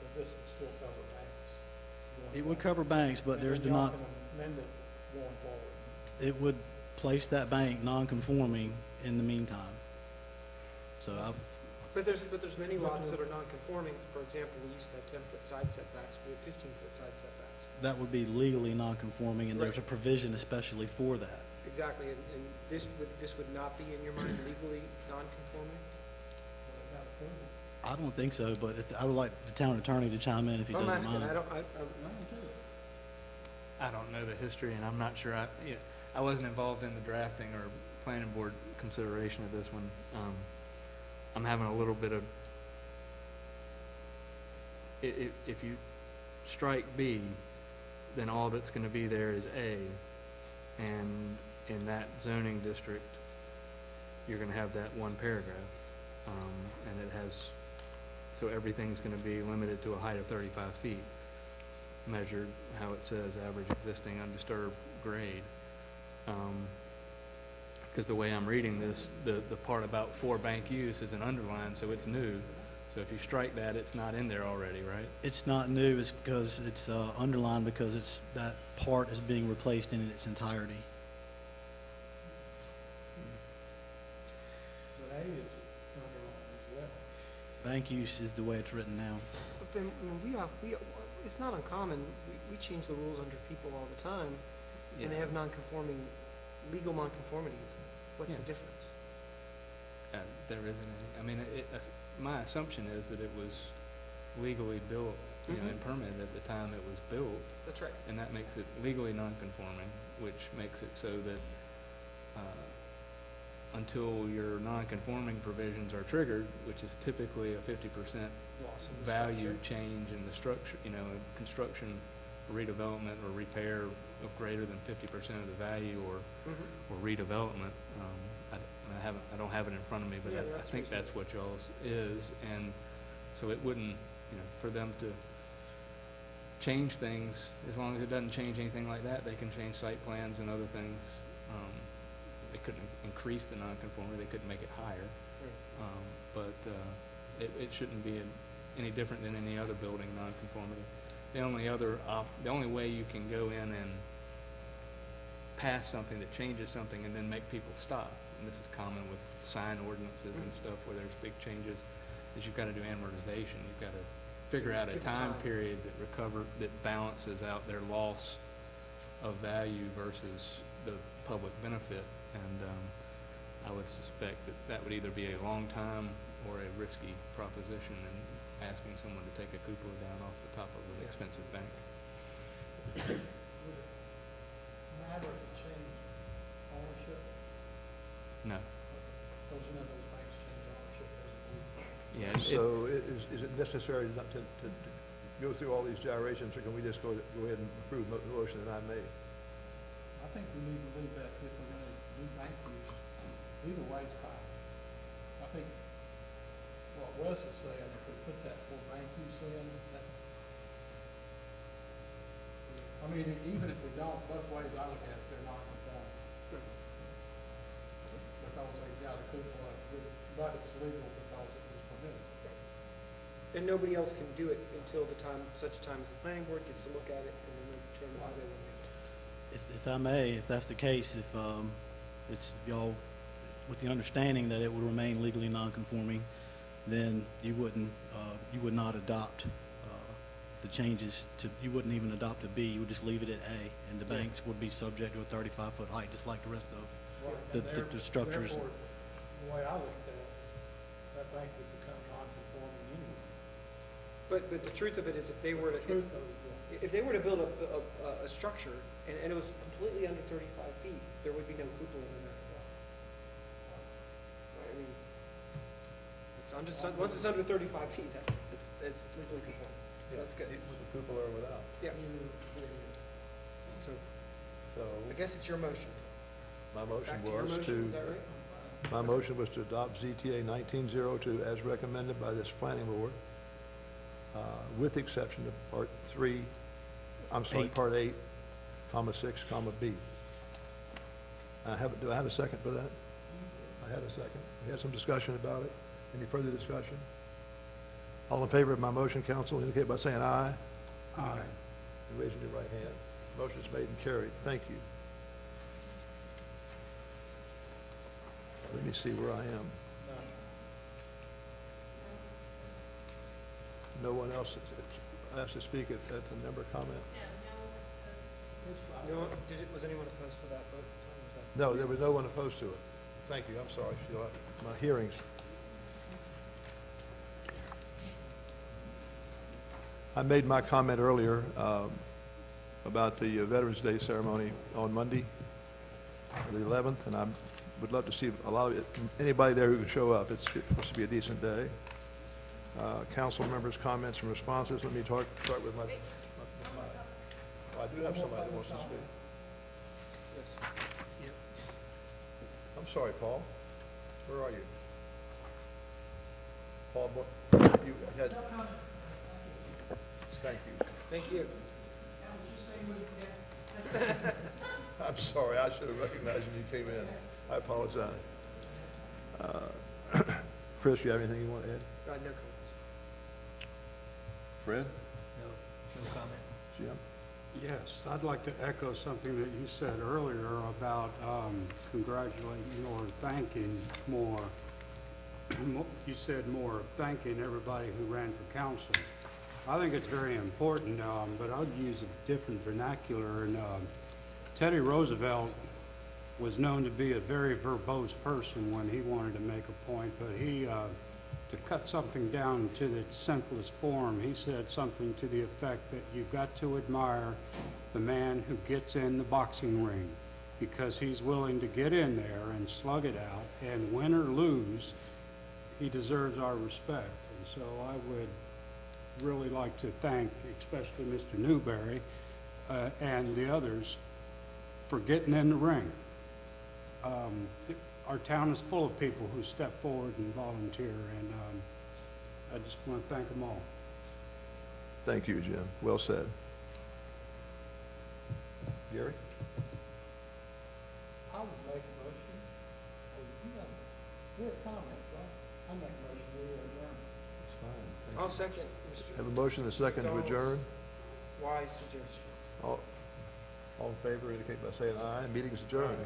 but this would still cover banks. going it would forward. cover banks, but And there's then y'all not, can amend it going forward. it would place that bank non-conforming in the meantime. So But there's many lots that are non-conforming. For example, we used to have 10-foot side setbacks, we have 15-foot side setbacks. that would be legally non-conforming, and there's a provision especially for that. Exactly, and this would not be, in your mind, legally non-conforming? I don't think so, but I would like the town attorney to chime in if he I'm doesn't asking, mind. I don't know the history, and I'm not sure, I wasn't involved in the drafting or planning board consideration of this one. I'm having a little bit of, if you strike B, then all that's gonna be there is A, and in that zoning district, you're gonna have that one paragraph. And it has, so everything's gonna be limited to a height of 35 feet, measured, how it says, average existing undisturbed grade. Because the way I'm reading this, the part about for bank use is an underline, so it's new. So if you strike that, it's not in there already, right? It's not new, it's because it's underlined because that part is being replaced in its entirety. But A is underlined as well. Bank use is the way it's written now. But then, it's not uncommon, we change the rules under people all the time, and they have legal non-conformities. What's the Yeah. difference? There isn't any. I mean, my assumption is that it was legally built, and permitted at the time it was built. That's right. And that makes it legally non-conforming, which makes it so that until your non-conforming provisions are triggered, which is typically a 50% Loss in the value structure. change in the structure, construction, redevelopment, or repair of greater than 50% of the value, or redevelopment. I don't have it in front of me, but Yeah, I that's think that's what y'all's is, and so it wouldn't, for them to change things, as long as it doesn't change anything like that, they can change site plans and other things. They couldn't increase the nonconformity, they couldn't make it higher. But it shouldn't be any different than any other building nonconformity. The only way you can go in and pass something that changes something and then make people stop, and this is common with sign ordinances and stuff where there's big changes, is you've got to do amortization. You've got to figure out a Give it time time. period that balances out their loss of value versus the public benefit. And I would suspect that would either be a long time or a risky proposition, and asking someone to take a cupola down off the top of an expensive bank. Would it matter if it changed ownership? No. Because those banks change ownership every week. Yeah. So is it necessary to go through all these gyrations, or can we just go ahead and approve the motion that I made? I think we need to leave that if we're gonna do bank use. Either way is fine. I think what Wes is saying, if we put that for bank use in, that, I mean, even if we don't, both ways I look at it, they're not conforming. Because they've got a cupola, but it's legal because it was permitted. And nobody else can do it until such time as the planning board gets to look at it, and then they determine how they want to. If I may, if that's the case, if it's y'all, with the understanding that it would remain legally non-conforming, then you would not adopt the changes you wouldn't even adopt a B, you would just leave it at A, and the banks would be subject to a 35-foot height, just like the rest of the structures. Therefore, the way I look at that bank would become non-conforming anyway. But the truth of it is, if they were to build a structure and it was completely under 35 feet, there would be no cupola in there. Right, I mean, once it's under 35 feet, that's it's legally conforming, so that's good. With the cupola or without. Yeah. So, So, I guess it's your motion. my motion Back to your was motion, is to, that right? my motion was to adopt ZTA 1902 as recommended by this planning board, with the exception of part 3, I'm sorry, part 8, comma 6, comma B. Do I have a second for that? I had a second. We had some discussion about it. Any further discussion? All in favor of my motion, council, indicate by saying aye. Aye. And raising your right hand. Motion's made and carried. Thank you. Let me see where I am. No one else asked to speak at the member comment? No, was anyone opposed for that vote? Tom, was that- No, there was no one opposed to it. Thank you, I'm sorry, Sheila. My hearings. I made my comment earlier about the Veterans Day ceremony on Monday, the 11th, and I would love to see a lot of it, anybody there who can show up. It's supposed to be a decent day. Council members' comments and responses. Let me start with my, I do have somebody that wants to speak. Yes. I'm sorry, Paul. Where are you? Paul, you had... Thank you. Thank you. I'm sorry, I should have recognized when you came in. I apologize. Chris, you have anything you want to add? No comments. Fred? No comment. Jim? Yes, I'd like to echo something that you said earlier about congratulating or thanking more. You said more of thanking everybody who ran for council. I think it's very important, but I'd use a different vernacular. And Teddy Roosevelt was known to be a very verbose person when he wanted to make a point, but he, to cut something down to its simplest form, he said something to the effect that you've got to admire the man who gets in the boxing ring, because he's willing to get in there and slug it out, and win or lose, he deserves our respect. And so I would really like to thank especially Mr. Newberry and the others for getting in the ring. Our town is full of people who step forward and volunteer, and I just want to thank them all. Thank you, Jim. Well said. Gary? I would make a motion. Your comments, right? I make a motion to adjourn. It's fine. I'll second Mr. Have a motion and a second to McDonald's adjourn. wise suggestion. All in favor indicate by saying aye. Meeting is adjourned.